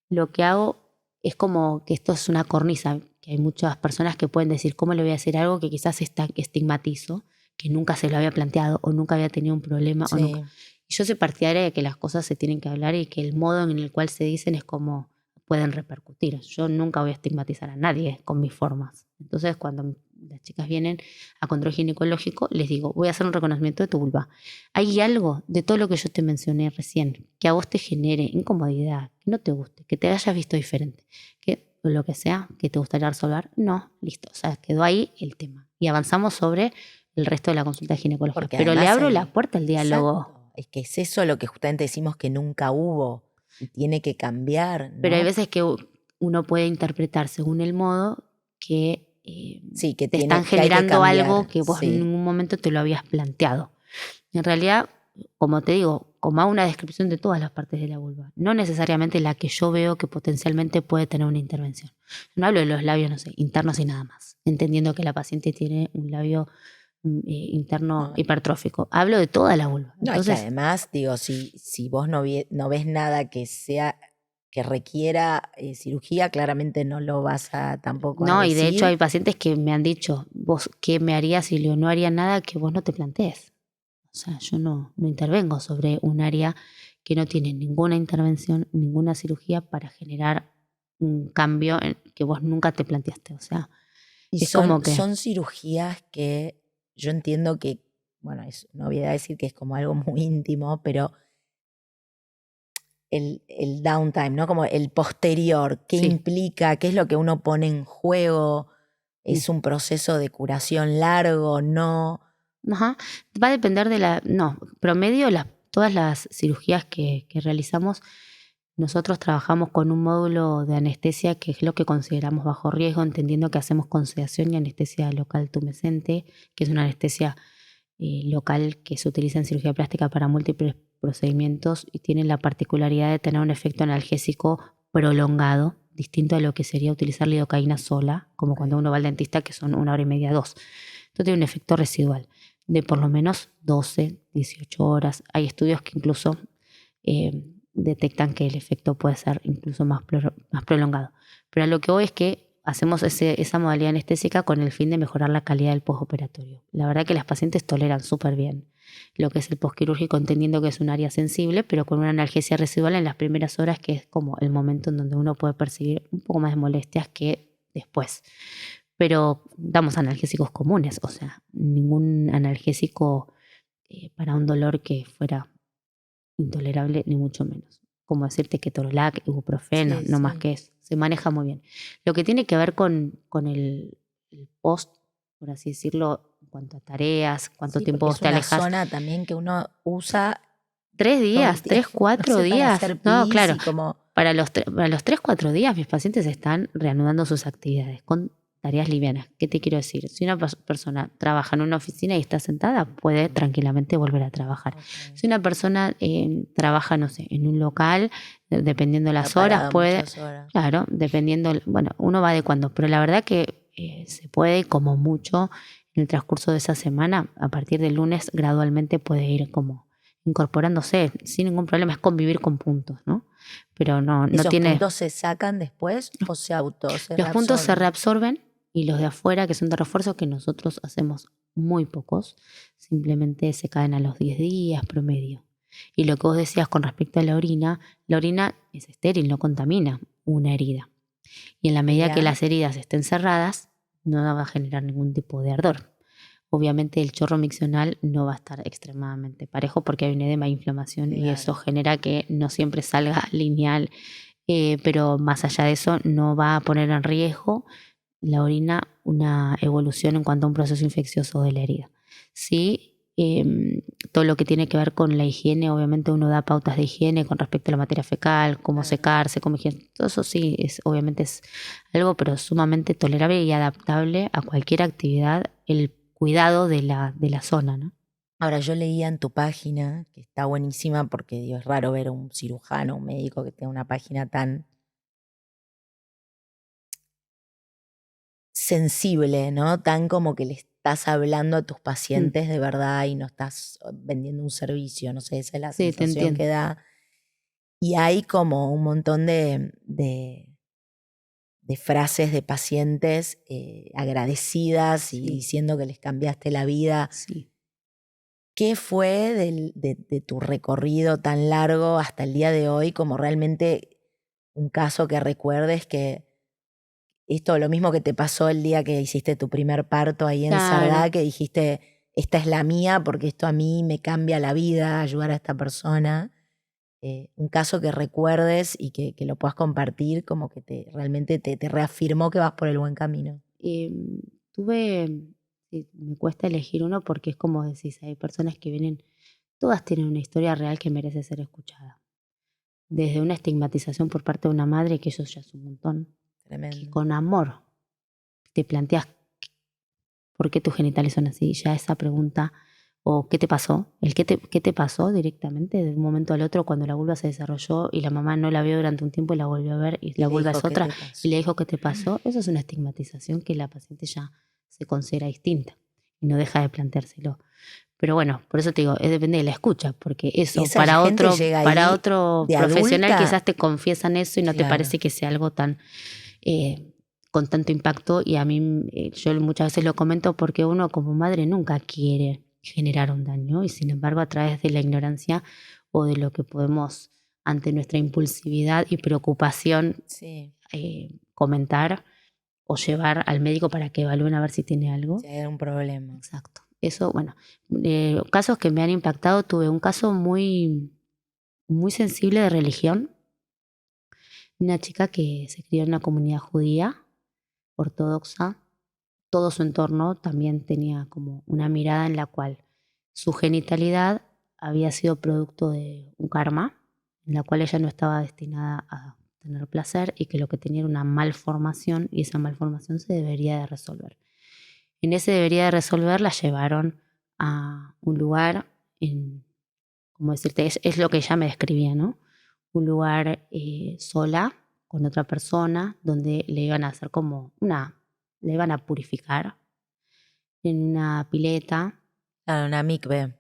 Lo que hago es como que esto es una cornisa, que hay muchas personas que pueden decir, ¿cómo le voy a hacer algo que quizás estigmatizo, que nunca se lo había planteado o nunca había tenido un problema? O nunca. Sí. Y yo soy partidaria de que las cosas se tienen que hablar y que el modo en el cual se dicen es como pueden repercutir. Yo nunca voy a estigmatizar a nadie con mis formas. Entonces, cuando las chicas vienen a control ginecológico, les digo, voy a hacer un reconocimiento de tu vulva. ¿Hay algo de todo lo que yo te mencioné recién que a vos te genere incomodidad, que no te guste, que te hayas visto diferente, que lo que sea, que te gustaría resolver? No, listo. O sea, quedó ahí el tema. Y avanzamos sobre el resto de la consulta ginecológica. Porque Pero le además abro la puerta al diálogo. Exacto, es que es eso lo que justamente decimos que nunca hubo y tiene que cambiar, Pero hay ¿no? veces que uno puede interpretar según el modo que Sí, que te están que hay que generando algo cambiar, que vos en sí. ningún momento te lo habías planteado. En realidad, como te digo, como hago una descripción de todas las partes de la vulva, no necesariamente la que yo veo que potencialmente puede tener una intervención. No hablo de los labios, no sé, internos y nada más, entendiendo que la paciente tiene un labio interno No, hipertrófico. Hablo de toda la vulva. no, es que Entonces, además, digo, si vos no ves nada que sea, que requiera cirugía, claramente no lo vas a tampoco a no, y de hecho hay decir. pacientes que me han dicho, vos, ¿qué me harías si yo no haría nada que vos no te plantees? O sea, yo no intervengo sobre un área que no tiene ninguna intervención, ninguna cirugía para generar un cambio que vos nunca te planteaste. O sea, Y es como que, son cirugías que yo entiendo que, bueno, es una obviedad decir que es como algo muy íntimo, pero el downtime, ¿no? Como el posterior, ¿qué sí. implica? ¿Qué es lo que uno pone en juego? Mm. ¿Es un proceso de curación largo? ¿No? Ajá. Va a depender de la. No, promedio, todas las cirugías que realizamos, nosotros trabajamos con un módulo de anestesia que es lo que consideramos bajo riesgo, entendiendo que hacemos con sedación y anestesia local tumescente, que es una anestesia local que se utiliza en cirugía plástica para múltiples procedimientos y tiene la particularidad de tener un efecto analgésico prolongado, distinto a lo que sería utilizar lidocaína sola, como cuando uno va al dentista, que son 1 hora y media, 2. Esto tiene un efecto residual de por lo menos 12, 18 horas. Hay estudios que incluso detectan que el efecto puede ser incluso más prolongado. Pero a lo que voy es que hacemos esa modalidad anestésica con el fin de mejorar la calidad del postoperatorio. La verdad que las pacientes toleran súper bien lo que es el postquirúrgico, entendiendo que es un área sensible, pero con una analgesia residual en las primeras horas, que es como el momento en donde uno puede percibir un poco más de molestias que después. Pero damos analgésicos comunes, o sea, ningún analgésico para un dolor que fuera intolerable, ni mucho menos. Como decirte ketorolac, ibuprofeno, Sí, no más sí. que eso. Se maneja muy bien. Lo que tiene que ver con el post, por así decirlo, en cuanto a tareas, cuánto Sí, tiempo porque vos es te una alejas. zona también que uno usa ¿Tres todo el días? ¿Tres, tiempo, no cuatro sé, para días? hacer No, pis claro. y como, Para los 3, 4 días mis pacientes están reanudando sus actividades con tareas livianas. ¿Qué te quiero decir? Si una persona trabaja en una oficina y está sentada, puede tranquilamente volver a trabajar. ok, Si una persona trabaja, no sé, en un local, dependiendo está las horas, parada puede, muchas horas. claro, dependiendo, bueno, uno va adecuando, pero la verdad que se puede, como mucho, en el transcurso de esa semana, a partir del lunes, gradualmente puede ir como incorporándose sin ningún problema, es convivir con puntos, ¿no? Pero no ¿Esos tiene. puntos se sacan después o se Los puntos se reabsorben? reabsorben y los de afuera, que son de refuerzo, que nosotros hacemos muy pocos, simplemente se caen a los 10 días promedio. Y lo que vos decías con respecto a la orina es estéril, no contamina una herida. Y en la medida que Mira, las heridas estén cerradas, no va a generar ningún tipo de ardor. Obviamente el chorro miccional no va a estar extremadamente parejo porque hay un edema e inflamación y eso claro. genera que no siempre salga lineal, pero más allá de eso no va a poner en riesgo la orina una evolución en cuanto a un proceso infeccioso de la herida. Sí, todo lo que tiene que ver con la higiene, obviamente uno da pautas de higiene con respecto a la materia fecal, cómo Claro. secarse, cómo higiene. Todo eso sí, obviamente es algo, pero sumamente tolerable y adaptable a cualquier actividad, el cuidado de la zona, ¿no? Ahora, yo leía en tu página, que está buenísima porque digo, es raro ver a un cirujano, un médico que tenga una página tan sensible, ¿no? Tan como que le estás hablando a tus pacientes de verdad y no estás vendiendo un servicio, no sé, esa es la Sí, te sensación entiendo. que da. Y hay como un montón de frases de pacientes agradecidas y Sí. diciendo que les cambiaste la vida. Sí. ¿Qué fue de tu recorrido tan largo hasta el día de hoy como realmente un caso que recuerdes que esto, lo mismo que te pasó el día que hiciste tu primer parto ahí en Claro. Cerdá, que dijiste, esta es la mía porque esto a mí me cambia la vida, ayudar a esta persona? Un caso que recuerdes y que lo puedas compartir como que realmente te reafirmó que vas por el buen camino. Sí, me cuesta elegir uno porque es como decís, hay personas que vienen, todas tienen una historia real que merece ser escuchada. Desde una estigmatización por parte de una madre, que eso ya es un montón, que Tremendo. con amor te planteas por qué tus genitales son así, ya esa pregunta, o qué te pasó, qué te pasó directamente de un momento al otro cuando la vulva se desarrolló y la mamá no la vio durante un tiempo y la volvió a ver y la vulva es otra y le dijo qué te pasó, eso es una estigmatización que la paciente ya se considera distinta y no deja de planteárselo. Pero bueno, por eso te digo, depende de la escucha, porque eso Esa para gente otro, llega para ahí otro de profesional adulta. quizás te confiesan eso y no te Claro. parece que sea algo tan con tanto impacto, y a mí yo muchas veces lo comento porque uno como madre nunca quiere generar un daño y sin embargo a través de la ignorancia o de lo que podemos ante nuestra impulsividad y preocupación Sí, comentar o llevar al médico para que evalúen a ver si tiene algo. si hay un problema. Exacto. Eso, bueno, casos que me han impactado, tuve un caso muy, muy sensible de religión. Una chica que se crió en una comunidad judía, ortodoxa. Todo su entorno también tenía como una mirada en la cual su genitalidad había sido producto de un karma, en la cual ella no estaba destinada a tener placer y que lo que tenía era una malformación y esa malformación se debería de resolver. En ese debería de resolver la llevaron a un lugar, como decirte, es lo que ella me describía, ¿no? Un lugar sola, con otra persona, donde le iban a hacer le iban a purificar en una pileta. Claro, una mikve.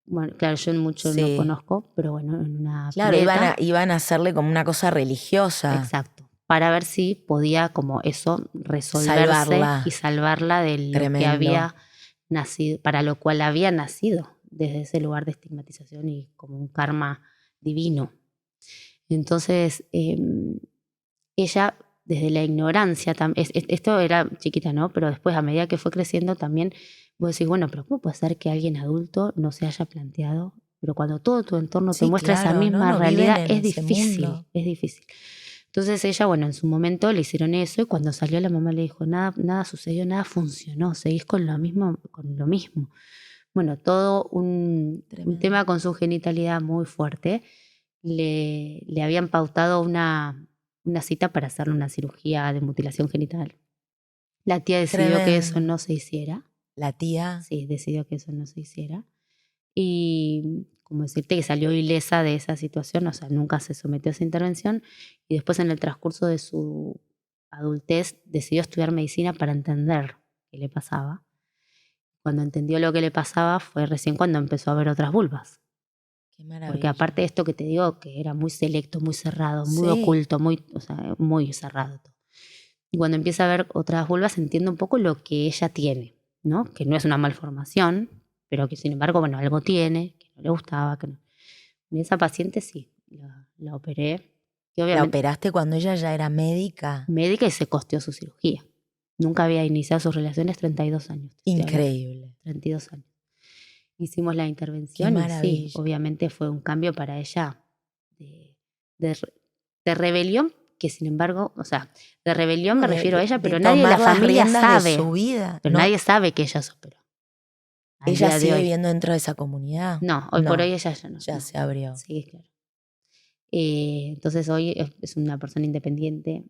Bueno, claro, yo mucho no Sí. conozco, pero bueno, en una Claro, pileta. iban a hacerle como una cosa religiosa. Exacto. Para ver si podía como eso resolverse Salvarla. y salvarla de lo que Tremendo. había nacido, para lo cual había nacido, desde ese lugar de estigmatización y como un karma divino. Entonces, ella, desde la ignorancia, esto era chiquita, ¿no? Pero después, a medida que fue creciendo, también vos decís, bueno, pero ¿cómo puede ser que alguien adulto no se haya planteado? Pero cuando todo tu entorno te muestra esa misma realidad, es difícil, es difícil. Entonces ella, bueno, en su momento le hicieron eso y cuando salió la mamá le dijo, nada sucedió, nada funcionó, seguís con lo mismo. Bueno, todo un tema con su genitalidad muy fuerte. Le habían pautado una cita para hacerle una cirugía de mutilación genital. La tía decidió que eso no se hiciera. ¿La tía? Sí, decidió que eso no se hiciera. Y como decirte que salió ilesa de esa situación, o sea, nunca se sometió a esa intervención y después en el transcurso de su adultez decidió estudiar medicina para entender qué le pasaba. Cuando entendió lo que le pasaba fue recién cuando empezó a ver otras vulvas. Qué maravilla. Porque aparte de esto que te digo, que era muy selecto, muy cerrado, muy oculto, muy cerrado todo. Y cuando empieza a ver otras vulvas entiende un poco lo que ella tiene, ¿no? Que no es una malformación, pero que sin embargo, bueno, algo tiene, que no le gustaba. Y esa paciente sí, la operé. Que obviamente, ¿la operaste cuando ella ya era médica? Médica y se costeó su cirugía. Nunca había iniciado sus relaciones, 32 años. Increíble. 32 años. Hicimos la intervención y sí, obviamente fue un cambio para ella de rebelión, que sin embargo, o sea, de rebelión me refiero a ella, pero nadie de la familia sabe. De su vida. Pero nadie sabe que ella se operó. ¿Ella sigue viviendo dentro de esa comunidad? No, hoy por hoy ella ya no. Ya se abrió. Sí, claro. Entonces hoy es una persona independiente,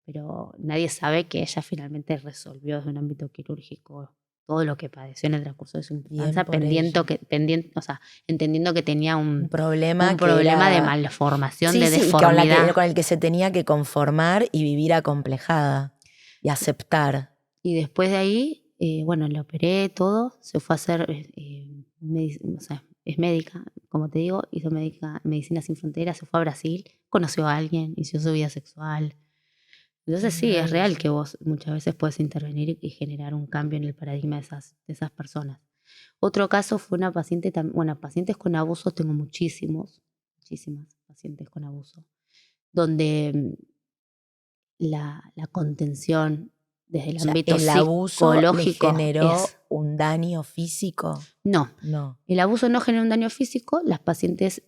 pero nadie sabe que ella finalmente resolvió desde un ámbito quirúrgico todo lo que padeció en el transcurso de su infancia, entendiendo que tenía un problema de malformación, de deformidad. Con el que se tenía que conformar y vivir acomplejada y aceptar. Y después de ahí bueno, le operé todo, se fue a hacer, o sea, es médica, como te digo, hizo Medicina Sin Fronteras, se fue a Brasil, conoció a alguien, hizo su vida sexual. Qué Entonces sí, es real que maravilloso. vos muchas veces puedes intervenir y generar un cambio en el paradigma de esas personas. Otro caso fue una paciente, bueno, pacientes con abuso tengo muchísimas pacientes con abuso, donde la contención desde O el sea, ámbito ¿el abuso le psicológico es, generó un daño físico? no, No. el abuso no genera un daño físico, las pacientes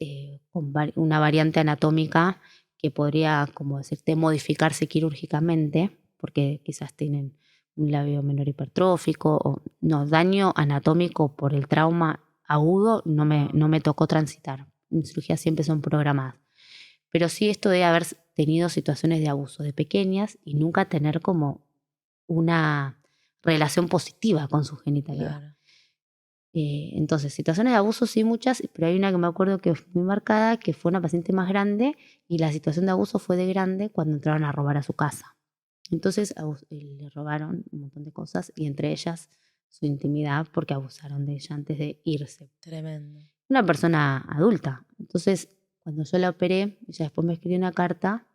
con una variante anatómica que podría, como decirte, modificarse quirúrgicamente, porque quizás tienen un labio menor hipertrófico, o no, daño anatómico por el trauma agudo no me tocó transitar. En cirugía siempre son programadas. Pero sí esto de haber tenido situaciones de abuso de pequeñas y nunca tener como una relación positiva con su genitalidad. Claro. Entonces, situaciones de abuso sí muchas, pero hay una que me acuerdo que fue muy marcada, que fue una paciente más grande y la situación de abuso fue de grande cuando entraron a robar a su casa. Entonces le robaron un montón de cosas y entre ellas su intimidad porque abusaron de ella antes de irse. Tremendo. Una persona adulta. Entonces, cuando yo la operé, ella después me escribió una carta,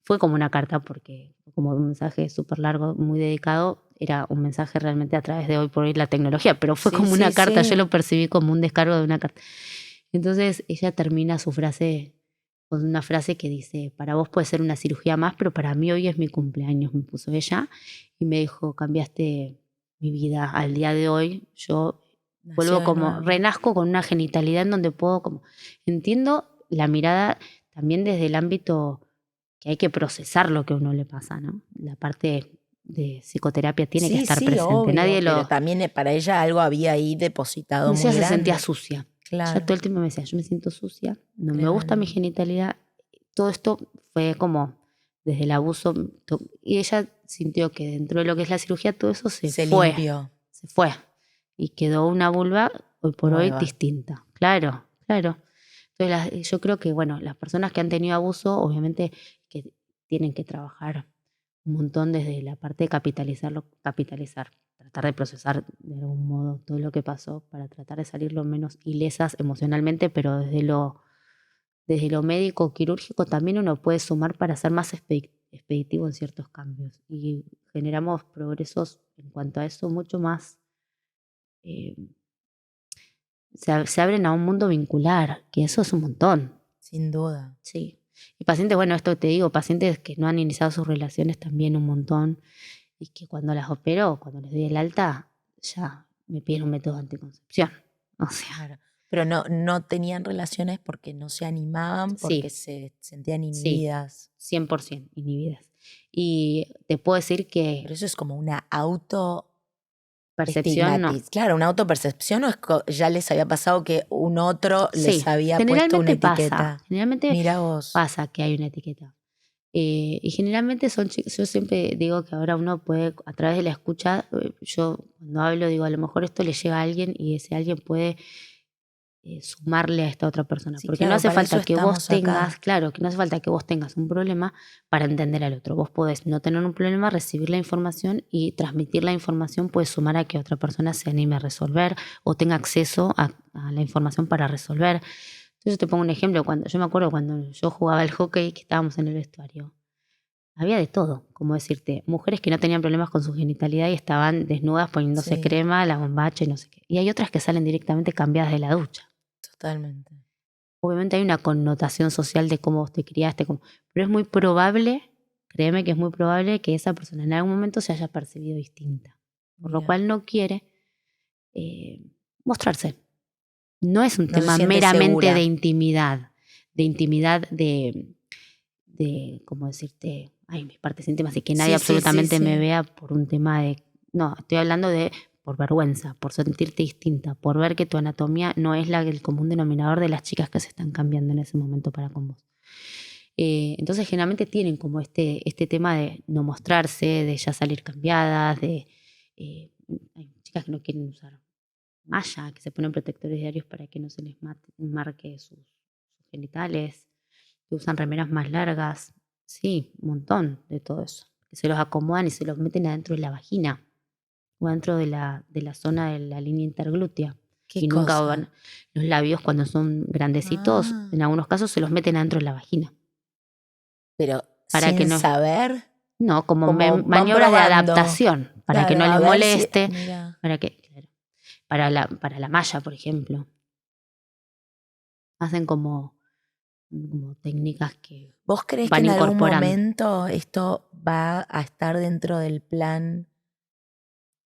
fue como una carta porque fue como un mensaje súper largo, muy dedicado, era un mensaje realmente a través de hoy por hoy la tecnología, pero fue Sí, como una sí, carta, yo sí. lo percibí como un descargo de una carta. Entonces ella termina su frase con una frase que dice, para vos puede ser una cirugía más, pero para mí hoy es mi cumpleaños, me puso ella, y me dijo, cambiaste mi vida al día de hoy, yo Nació vuelvo de como, nuevo. renazco con una genitalidad en donde puedo como, entiendo la mirada también desde el ámbito que hay que procesar lo que a uno le pasa, ¿no? La parte de psicoterapia tiene que Sí, estar sí, presente, obvio, nadie pero lo... también para ella algo había ahí depositado Ella muy se sentía grande. sucia. Ella todo Claro, el tiempo me decía, yo me siento sucia, no me gusta mi tremendo. genitalidad. Todo esto fue como desde el abuso. Y ella sintió que dentro de lo que es la cirugía todo eso Se limpió. se fue. Y quedó una vulva hoy por hoy Nueva. distinta. Claro, claro. Entonces yo creo que, bueno, las personas que han tenido abuso, obviamente que tienen que trabajar un montón desde la parte de capitalizar, tratar de procesar de algún modo todo lo que pasó para tratar de salir lo menos ilesas emocionalmente, pero desde lo médico quirúrgico también uno puede sumar para ser más expeditivo en ciertos cambios y generamos progresos en cuanto a eso mucho más, eh, se abren a un mundo vincular, que eso es un montón. Sin duda. Sí. Y pacientes, bueno, esto te digo, pacientes que no han iniciado sus relaciones también un montón y que cuando las opero, cuando les doy el alta, ya me piden un método de anticoncepción. O sea, Claro. Pero no tenían relaciones porque no se animaban, porque sí, se sentían sí, inhibidas. 100% inhibidas. Y te puedo decir Pero que eso es como una auto percepción no. estigmatización. Claro, una autopercepción o es ya les había pasado que un otro les Sí, había puesto una etiqueta. generalmente Mira vos. pasa que hay una etiqueta. Y generalmente son chicos, yo siempre digo que ahora uno puede, a través de la escucha, yo cuando hablo digo, a lo mejor esto le llega a alguien y ese alguien puede sumarle a esta otra persona. Sí, Porque no claro, hace para eso falta que vos estamos tengas, acá. claro, que no hace falta que vos tengas un problema para entender al otro. Vos podés no tener un problema, recibir la información y transmitir la información puede sumar a que otra persona se anime a resolver o tenga acceso a la información para resolver. Entonces te pongo un ejemplo, yo me acuerdo cuando yo jugaba al hockey, que estábamos en el vestuario. Había de todo, como decirte, mujeres que no tenían problemas con su genitalidad y estaban desnudas poniéndose Sí, crema, la bombacha y no sé qué. Y hay otras que salen directamente cambiadas de la ducha. totalmente. Obviamente hay una connotación social de cómo vos te criaste, pero es muy probable, créeme que es muy probable que esa persona en algún momento se haya percibido distinta. Por lo Mira, cual no quiere eh, mostrarse. No es un no se tema siente meramente segura. de intimidad, de cómo decirte, ay, mis partes íntimas y que nadie Sí, sí, sí, absolutamente me sí. vea por un tema de, no, estoy hablando de por vergüenza, por sentirte distinta, por ver que tu anatomía no es la del común denominador de las chicas que se están cambiando en ese momento para con vos. Entonces generalmente tienen como este tema de no mostrarse, de ya salir cambiadas, hay chicas que no quieren usar malla, que se ponen protectores diarios para que no se les marque sus genitales, que usan remeras más largas. Sí, un montón de todo eso. Que se los acomodan y se los meten adentro de la vagina. o dentro de la zona de la línea interglútea. ¿Qué Y nunca cosa? van. Los labios, cuando son grandecitos, Ah. en algunos casos se los meten adentro de la vagina. Pero Para que sin no. saber, No, como como van maniobras de probando. adaptación, para que Claro, no a les ver si- moleste, mira. para la malla, por ejemplo. Hacen como técnicas que ¿Vos crees que van en algún incorporando. momento esto va a estar dentro del plan,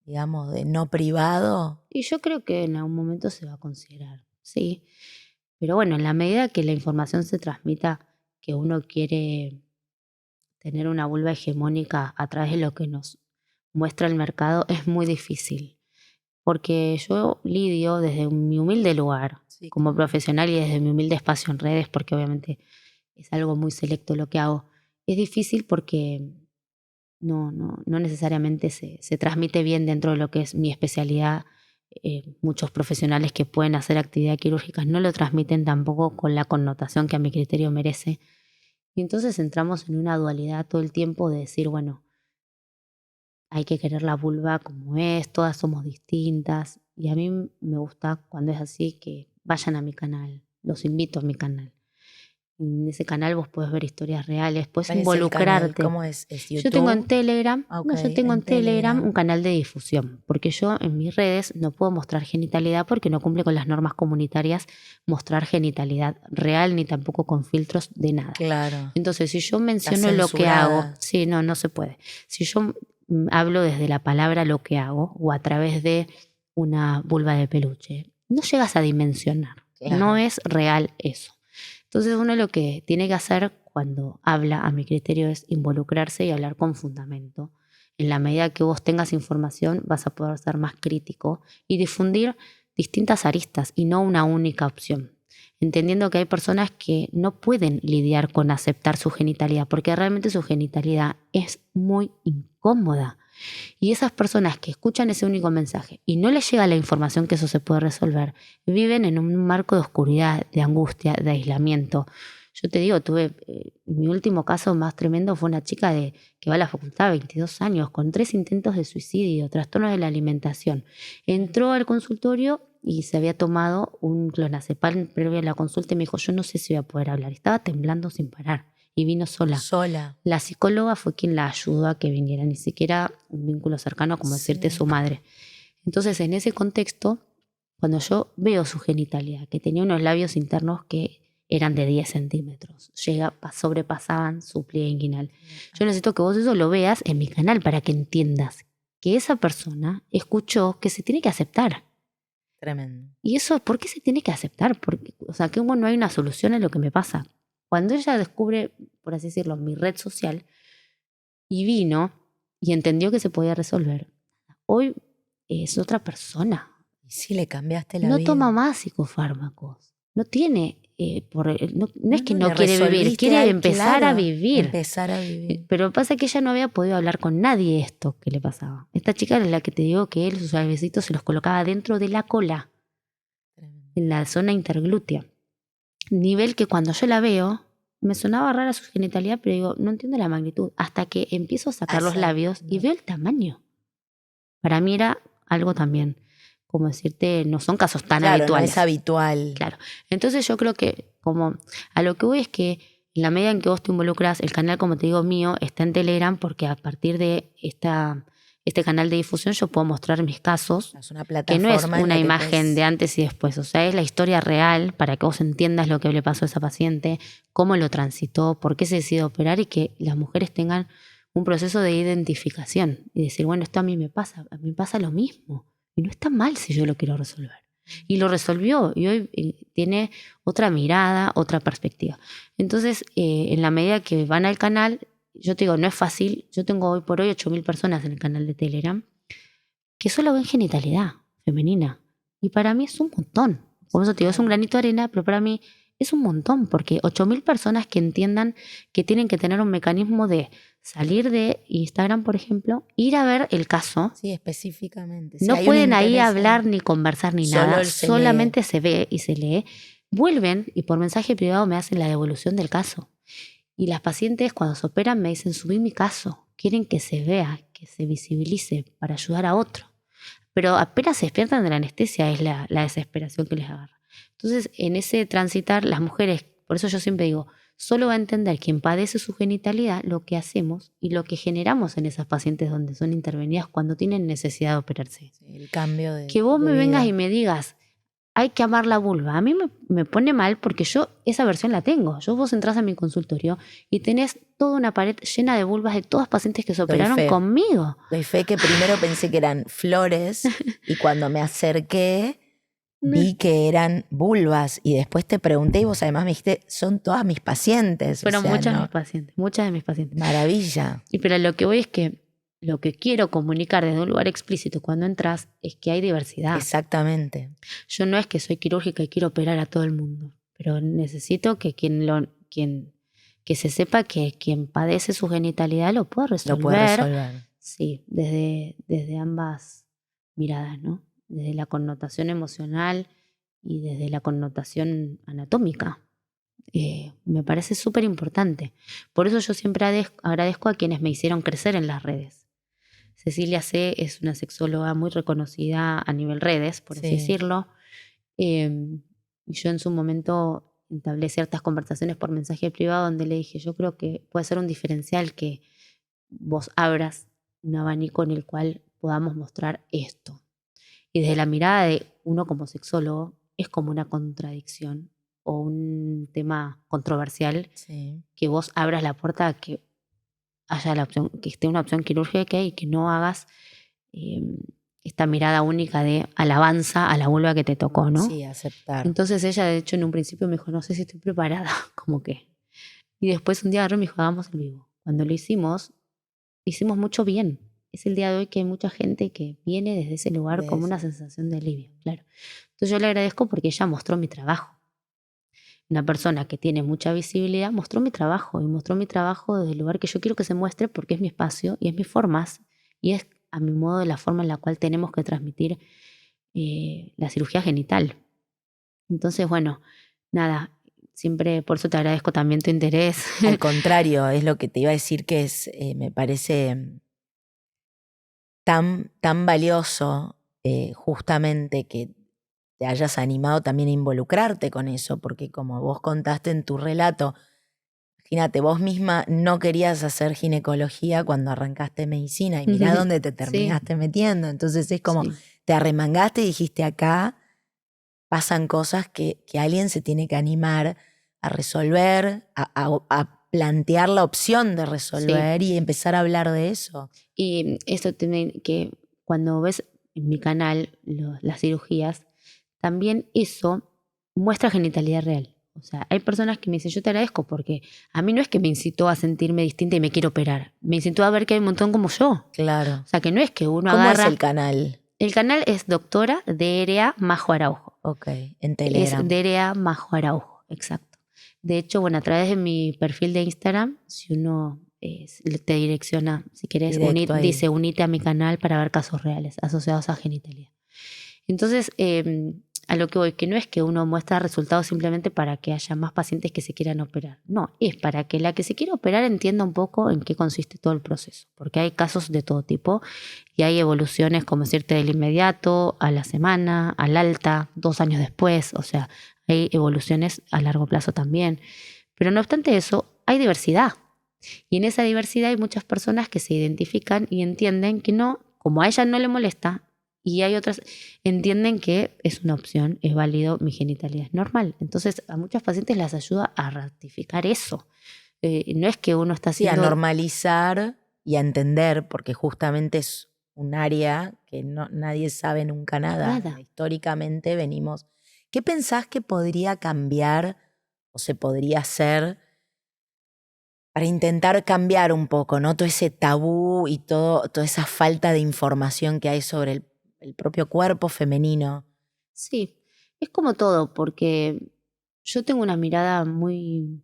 digamos, de no privado? Y yo creo que en algún momento se va a considerar, sí. Pero bueno, en la medida que la información se transmita, que uno quiere tener una vulva hegemónica a través de lo que nos muestra el mercado, es muy difícil. Porque yo lidio desde mi humilde lugar, Sí, como profesional, y desde mi humilde espacio en redes, porque obviamente es algo muy selecto lo que hago. Es difícil porque no necesariamente se transmite bien dentro de lo que es mi especialidad. Muchos profesionales que pueden hacer actividad quirúrgica no lo transmiten tampoco con la connotación que a mi criterio merece. Y entonces entramos en una dualidad todo el tiempo de decir, bueno, hay que querer la vulva como es, todas somos distintas. Y a mí me gusta cuando es así que vayan a mi canal, los invito a mi canal. En ese canal vos podés ver historias reales, puedes ¿Cuál es el canal? involucrarte. ¿Cómo es? ¿Es YouTube? Yo tengo en Telegram, Ok, yo tengo en Telegram Telegram. un canal de difusión, porque yo en mis redes no puedo mostrar genitalidad porque no cumple con las normas comunitarias mostrar genitalidad real ni tampoco con filtros de nada. Claro. Entonces, si yo menciono Está lo que hago, censurada. sí, no se puede. Si yo hablo desde la palabra lo que hago o a través de una vulva de peluche, no llegas a dimensionar. Claro. No es real eso. Entonces uno lo que tiene que hacer cuando habla, a mi criterio, es involucrarse y hablar con fundamento. En la medida que vos tengas información, vas a poder ser más crítico y difundir distintas aristas y no una única opción. Entendiendo que hay personas que no pueden lidiar con aceptar su genitalidad, porque realmente su genitalidad es muy incómoda. Y esas personas que escuchan ese único mensaje y no les llega la información que eso se puede resolver, viven en un marco de oscuridad, de angustia, de aislamiento. Yo te digo, mi último caso más tremendo fue una chica que va a la facultad, 22 años, con 3 intentos de suicidio, trastornos de la alimentación. Entró al consultorio y se había tomado un clonazepam previo a la consulta y me dijo, yo no sé si voy a poder hablar. Estaba temblando sin parar y vino sola. La psicóloga fue quien la ayudó a que viniera, ni siquiera un vínculo cercano como decirte su madre. Entonces, en ese contexto, cuando yo veo su genitalidad, que tenía unos labios internos que eran de 10 centímetros, sobrepasaban su pliegue inguinal. Yo necesito que vos eso lo veas en mi canal para que entiendas que esa persona escuchó que se tiene que aceptar. Tremendo. ¿Y eso por qué se tiene que aceptar? Porque, o sea, que no hay una solución a lo que me pasa. Cuando ella descubre, por así decirlo, mi red social y vino y entendió que se podía resolver, hoy es otra persona. Y sí, le cambiaste la No vida. toma más psicofármacos. No tiene, no es que no le quiere vivir, resolviste quiere ahí, empezar claro, a vivir. Empezar a vivir. Pero pasa que ella no había podido hablar con nadie esto que le pasaba. Esta chica era la que te digo que él, sus bebecitos, se los colocaba dentro de la cola, Tremendo. en la zona interglútea. Nivel que cuando yo la veo, me sonaba rara su genitalidad, pero digo, no entiendo la magnitud. Hasta que empiezo a sacar los labios y veo el tamaño. Para mí era algo también, como decirte, no son casos tan habituales. No es habitual. Claro. Entonces yo creo que como a lo que voy es que en la medida en que vos te involucras, el canal, como te digo, mío, está en Telegram, porque a partir de este canal de difusión yo puedo mostrar mis casos, Es una que plataforma no es en la una que imagen puedes- de antes y después, o sea, es la historia real para que vos entiendas lo que le pasó a esa paciente, cómo lo transitó, por qué se decidió operar y que las mujeres tengan un proceso de identificación y decir, bueno, esto a mí me pasa lo mismo y no está mal si yo lo quiero resolver. Y lo resolvió y hoy tiene otra mirada, otra perspectiva. Entonces, en la medida que van al canal, yo te digo, no es fácil. Yo tengo hoy por hoy 8.000 personas en el canal de Telegram que solo ven genitalidad femenina. Y para mí es un montón. Por eso te digo, es un granito de arena, pero para mí es un montón, porque 8.000 personas que entiendan que tienen que tener un mecanismo de salir de Instagram, por ejemplo, ir a ver el caso. Sí, específicamente. No pueden ahí hablar ni conversar ni nada, solamente se ve y se lee. Vuelven y por mensaje privado me hacen la devolución del caso. Y las pacientes cuando se operan me dicen, subí mi caso, quieren que se vea, que se visibilice para ayudar a otro. pero apenas se despiertan de la anestesia es la desesperación que les agarra. Entonces, en ese transitar, las mujeres, por eso yo siempre digo, solo va a entender quien padece su genitalidad lo que hacemos y lo que generamos en esas pacientes donde son intervenidas cuando tienen necesidad de operarse. Sí, el cambio Que vos de me vengas vida. y me digas, hay que amar la vulva. A mí me pone mal porque yo esa versión la tengo. Vos entras a mi consultorio y tenés toda una pared llena de vulvas de todas pacientes que se Doy operaron fe. conmigo. Doy fe que primero pensé que eran flores y cuando me acerqué vi que eran vulvas y después te pregunté y vos además me dijiste, son todas mis pacientes. Fueron o sea, muchas ¿no? mis pacientes, muchas de mis pacientes. Maravilla. Y pero lo que voy es que lo que quiero comunicar desde un lugar explícito cuando entras es que hay diversidad. Exactamente. Yo no es que soy quirúrgica y quiero operar a todo el mundo, pero necesito que que se sepa que quien padece su genitalidad lo puede resolver. Lo puede resolver. Sí, desde ambas miradas, ¿no? Desde la connotación emocional y desde la connotación anatómica. Me parece súper importante. Por eso yo siempre agradezco a quienes me hicieron crecer en las redes. Cecilia C. es una sexóloga muy reconocida a nivel redes, por así Sí. decirlo. Y yo en su momento entablé ciertas conversaciones por mensaje privado donde le dije, yo creo que puede ser un diferencial que vos abras un abanico en el cual podamos mostrar esto. Y desde la mirada de uno como sexólogo es como una contradicción o un tema controversial Sí. que vos abras la puerta a que haya la opción, que esté una opción quirúrgica y que no hagas esta mirada única de alabanza a la vulva que te tocó, ¿no? Sí, aceptar. Entonces ella, de hecho, en un principio me dijo, no sé si estoy preparada, como que. Y después un día agarró y me dijo, hagamos el vivo. Cuando lo hicimos mucho bien. Es el día de hoy que hay mucha gente que viene desde ese lugar como una sensación de alivio, claro. Entonces yo le agradezco porque ella mostró mi trabajo. Una persona que tiene mucha visibilidad mostró mi trabajo y mostró mi trabajo desde el lugar que yo quiero que se muestre porque es mi espacio y es mis formas y es a mi modo de la forma en la cual tenemos que transmitir la cirugía genital. Entonces, bueno, nada, siempre por eso te agradezco también tu interés. Al contrario, es lo que te iba a decir que es, me parece tan valioso justamente que te hayas animado también a involucrarte con eso, porque como vos contaste en tu relato, imagínate, vos misma no querías hacer ginecología cuando arrancaste medicina y mirá dónde te terminaste metiendo. Entonces es como, Sí. te arremangaste y dijiste acá pasan cosas que alguien se tiene que animar a resolver, a plantear la opción de resolver y empezar a hablar de eso. Y esto tiene que, cuando ves en mi canal las cirugías, también eso muestra genitalidad real. O sea, hay personas que me dicen, yo te agradezco porque a mí no es que me incitó a sentirme distinta y me quiero operar. Me incitó a ver que hay un montón como yo. Claro. O sea, que no es que uno ¿Cómo agarra... es el canal? El canal es doctora DRA Majo Araujo. Ok, en Telegram. Es DRA Majo Araujo, exacto. De hecho, bueno, a través de mi perfil de Instagram, si uno te direcciona, si querés, dice unite a mi canal para ver casos reales asociados a genitalidad. Entonces, a lo que voy, que no es que uno muestra resultados simplemente para que haya más pacientes que se quieran operar. No, es para que la que se quiera operar entienda un poco en qué consiste todo el proceso. Porque hay casos de todo tipo y hay evoluciones, como decirte, del inmediato, a la semana, al alta, 2 años después. O sea, hay evoluciones a largo plazo también. Pero no obstante eso, hay diversidad. Y en esa diversidad hay muchas personas que se identifican y entienden que no, como a ella no le molesta, y hay otras, entienden que es una opción, es válido, mi genitalidad es normal. Entonces a muchos pacientes les ayuda a ratificar eso. No es que uno está haciendo... Sí, a normalizar y a entender, porque justamente es un área que nadie sabe nunca nada. Históricamente venimos... ¿Qué pensás que podría cambiar o se podría hacer para intentar cambiar un poco, ¿no? Todo ese tabú y toda esa falta de información que hay sobre el propio cuerpo femenino? Sí, es como todo, porque yo tengo una mirada muy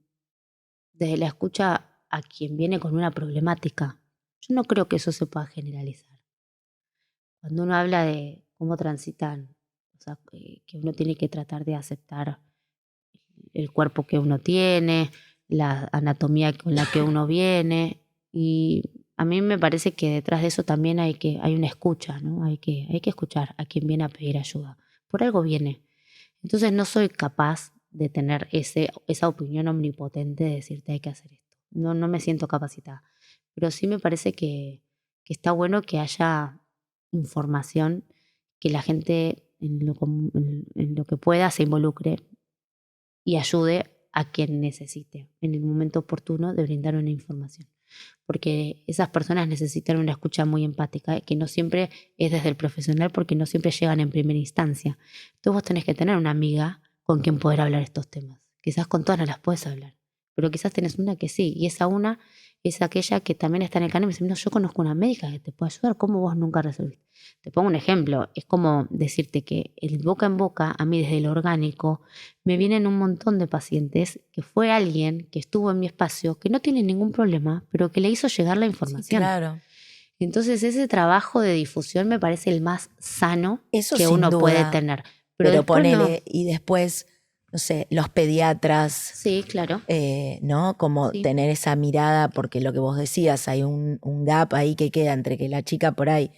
desde la escucha a quien viene con una problemática. Yo no creo que eso se pueda generalizar. Cuando uno habla de cómo transitan, o sea, que uno tiene que tratar de aceptar el cuerpo que uno tiene, la anatomía con la que uno viene, y a mí me parece que detrás de eso también hay una escucha, ¿no? Hay que escuchar a quien viene a pedir ayuda. Por algo viene. Entonces no soy capaz de tener esa opinión omnipotente de decirte hay que hacer esto. No, no me siento capacitada. Pero sí me parece que está bueno que haya información, que la gente en lo que pueda se involucre y ayude a quien necesite en el momento oportuno de brindar una información. Porque esas personas necesitan una escucha muy empática, que no siempre es desde el profesional, porque no siempre llegan en primera instancia. Entonces vos tenés que tener una amiga con quien poder hablar estos temas. Quizás con todas no las puedes hablar, pero quizás tenés una que sí, y esa una es aquella que también está en el canal y me dice, no, yo conozco una médica que te puede ayudar, ¿cómo vos nunca resolviste? Te pongo un ejemplo, es como decirte que el boca en boca, a mí desde el orgánico, me vienen un montón de pacientes que fue alguien que estuvo en mi espacio, que no tiene ningún problema, pero que le hizo llegar la Sí, información. claro. Entonces ese trabajo de difusión me parece el más sano Eso que sin uno puede duda. tener. Pero Pero después no. ponele, y después, no sé, los pediatras, Sí, claro. ¿no? Como Sí. tener esa mirada, porque lo que vos decías, hay un gap ahí que queda entre que la chica por ahí,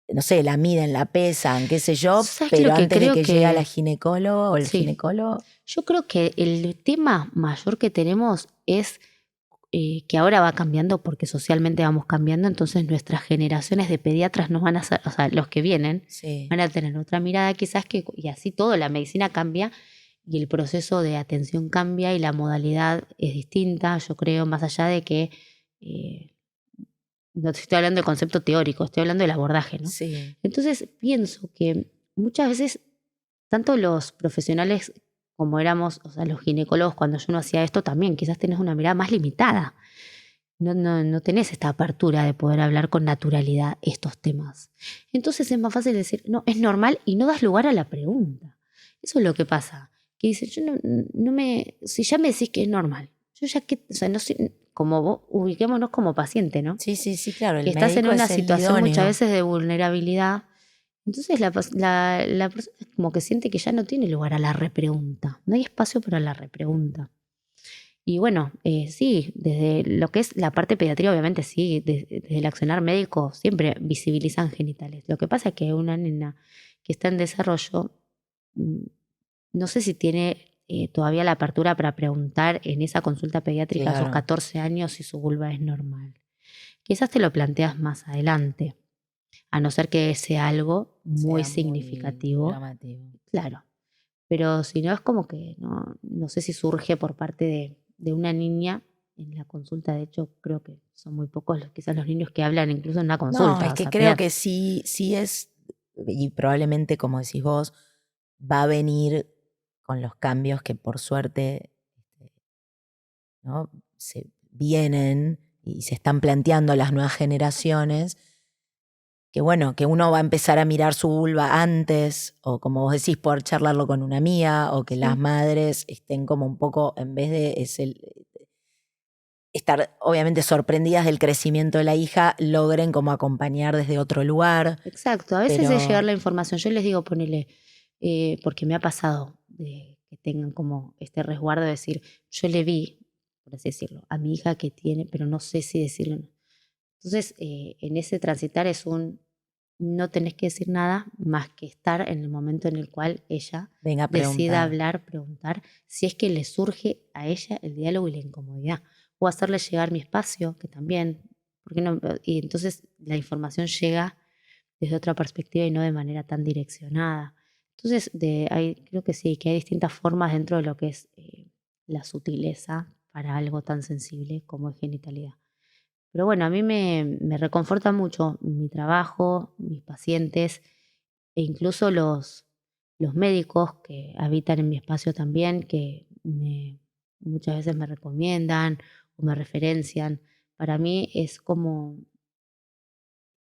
no sé, la miden, la pesan, qué sé yo, ¿Sabes qué? Lo pero que antes de creo que llegue a la que ginecólogo o el sí. ginecólogo. Yo creo que el tema mayor que tenemos es que ahora va cambiando porque socialmente vamos cambiando, entonces nuestras generaciones de pediatras nos van a ser, o sea, los que vienen, Sí, van a tener otra mirada quizás y así todo, la medicina cambia y el proceso de atención cambia y la modalidad es distinta, yo creo, más allá de que eh, no te estoy hablando del concepto teórico, estoy hablando del abordaje, ¿no? sí. Entonces pienso que muchas veces tanto los profesionales como éramos, o sea, los ginecólogos, cuando yo no hacía esto también, quizás tenés una mirada más limitada. No tenés esta apertura de poder hablar con naturalidad estos temas. Entonces es más fácil decir, no, es normal y no das lugar a la pregunta. Eso es lo que pasa. Que dice, yo no me, si ya me decís que es normal, yo ya que, o sea, no sé, como vos, ubiquémonos como paciente, ¿no? Sí, sí, sí, claro, Que el estás en médico una es el situación muchas idóneo. veces de vulnerabilidad. Entonces la persona es como que siente que ya no tiene lugar a la repregunta. No hay espacio para la repregunta. Y bueno, sí, desde lo que es la parte pediatría, obviamente sí, desde el accionar médico siempre visibilizan genitales. Lo que pasa es que una nena que está en desarrollo, mm, no sé si tiene todavía la apertura para preguntar en esa consulta pediátrica a sus Claro. 14 años si su vulva es normal. Quizás te lo planteas más adelante, a no ser que sea algo muy Sea muy significativo, llamativo. claro. Pero si no, es como que no sé si surge por parte de una niña en la consulta. De hecho, creo que son muy pocos quizás los niños que hablan incluso en una No, consulta. es O que sea, creo que sí, sí es, y probablemente, como decís vos, va a venir con los cambios que por suerte, ¿no? Se vienen y se están planteando las nuevas generaciones, que bueno, que uno va a empezar a mirar su vulva antes, o como vos decís, poder charlarlo con una amiga, o que las sí, madres estén como un poco, en vez de estar obviamente sorprendidas del crecimiento de la hija, logren como acompañar desde otro lugar, exacto. A veces es llegar pero la información. Yo les digo, ponele, porque me ha pasado de que tengan como este resguardo de decir, yo le vi, por así decirlo, a mi hija que tiene, pero no sé si decirlo o no. Entonces, en ese transitar es no tenés que decir nada más que estar en el momento en el cual ella venga a decida preguntar. hablar, preguntar, si es que le surge a ella el diálogo y la incomodidad. O hacerle llegar mi espacio, que también, ¿por qué no? Y entonces la información llega desde otra perspectiva y no de manera tan direccionada. Entonces, creo que sí, que hay distintas formas dentro de lo que es la sutileza para algo tan sensible como es genitalidad. Pero bueno, a mí me reconforta mucho mi trabajo, mis pacientes e incluso los médicos que habitan en mi espacio también, que muchas veces me recomiendan o me referencian. Para mí es como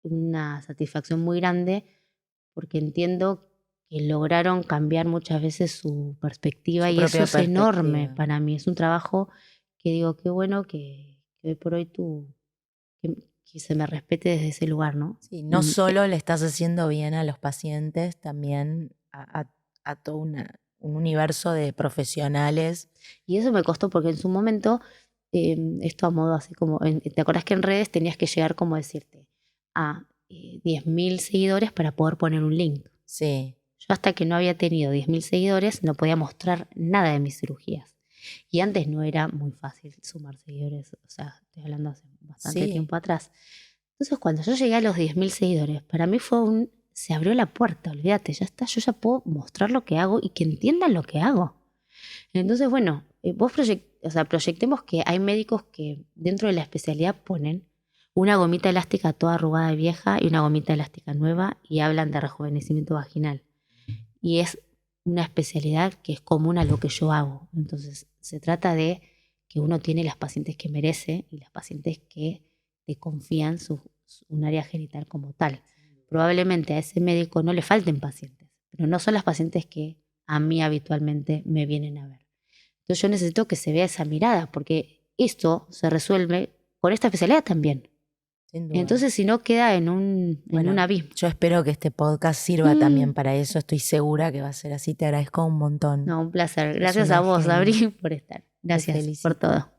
una satisfacción muy grande porque entiendo que lograron cambiar muchas veces su perspectiva Su y eso propia es enorme perspectiva. para mí. Es un trabajo que digo, qué bueno que hoy por hoy que, que se me respete desde ese lugar, ¿no? Sí, no Mm, solo le estás haciendo bien a los pacientes, también a todo un universo de profesionales. Y eso me costó porque en su momento esto a modo así como, ¿te acordás que en redes tenías que llegar como decirte a 10.000 seguidores para poder poner un link? Sí. Yo hasta que no había tenido 10.000 seguidores no podía mostrar nada de mis cirugías. Y antes no era muy fácil sumar seguidores, o sea, estoy hablando hace bastante Sí. tiempo atrás. Entonces cuando yo llegué a los 10.000 seguidores, para mí se abrió la puerta, olvídate, ya está, yo ya puedo mostrar lo que hago y que entiendan lo que hago. Entonces, bueno, proyectemos que hay médicos que dentro de la especialidad ponen una gomita elástica toda arrugada y vieja y una gomita elástica nueva y hablan de rejuvenecimiento vaginal. Y es una especialidad que es común a lo que yo hago. Entonces, se trata de que uno tiene las pacientes que merece y las pacientes que te confían un área genital como tal. Probablemente a ese médico no le falten pacientes, pero no son las pacientes que a mí habitualmente me vienen a ver. Entonces yo necesito que se vea esa mirada, porque esto se resuelve con esta especialidad también. Sin duda. Entonces, si no, queda en un abismo. Yo espero que este podcast sirva también para eso. Estoy segura que va a ser así. Te agradezco un montón. No, un placer. Es Gracias una a vos, genia. Sabri, por estar. Gracias por felicito. todo.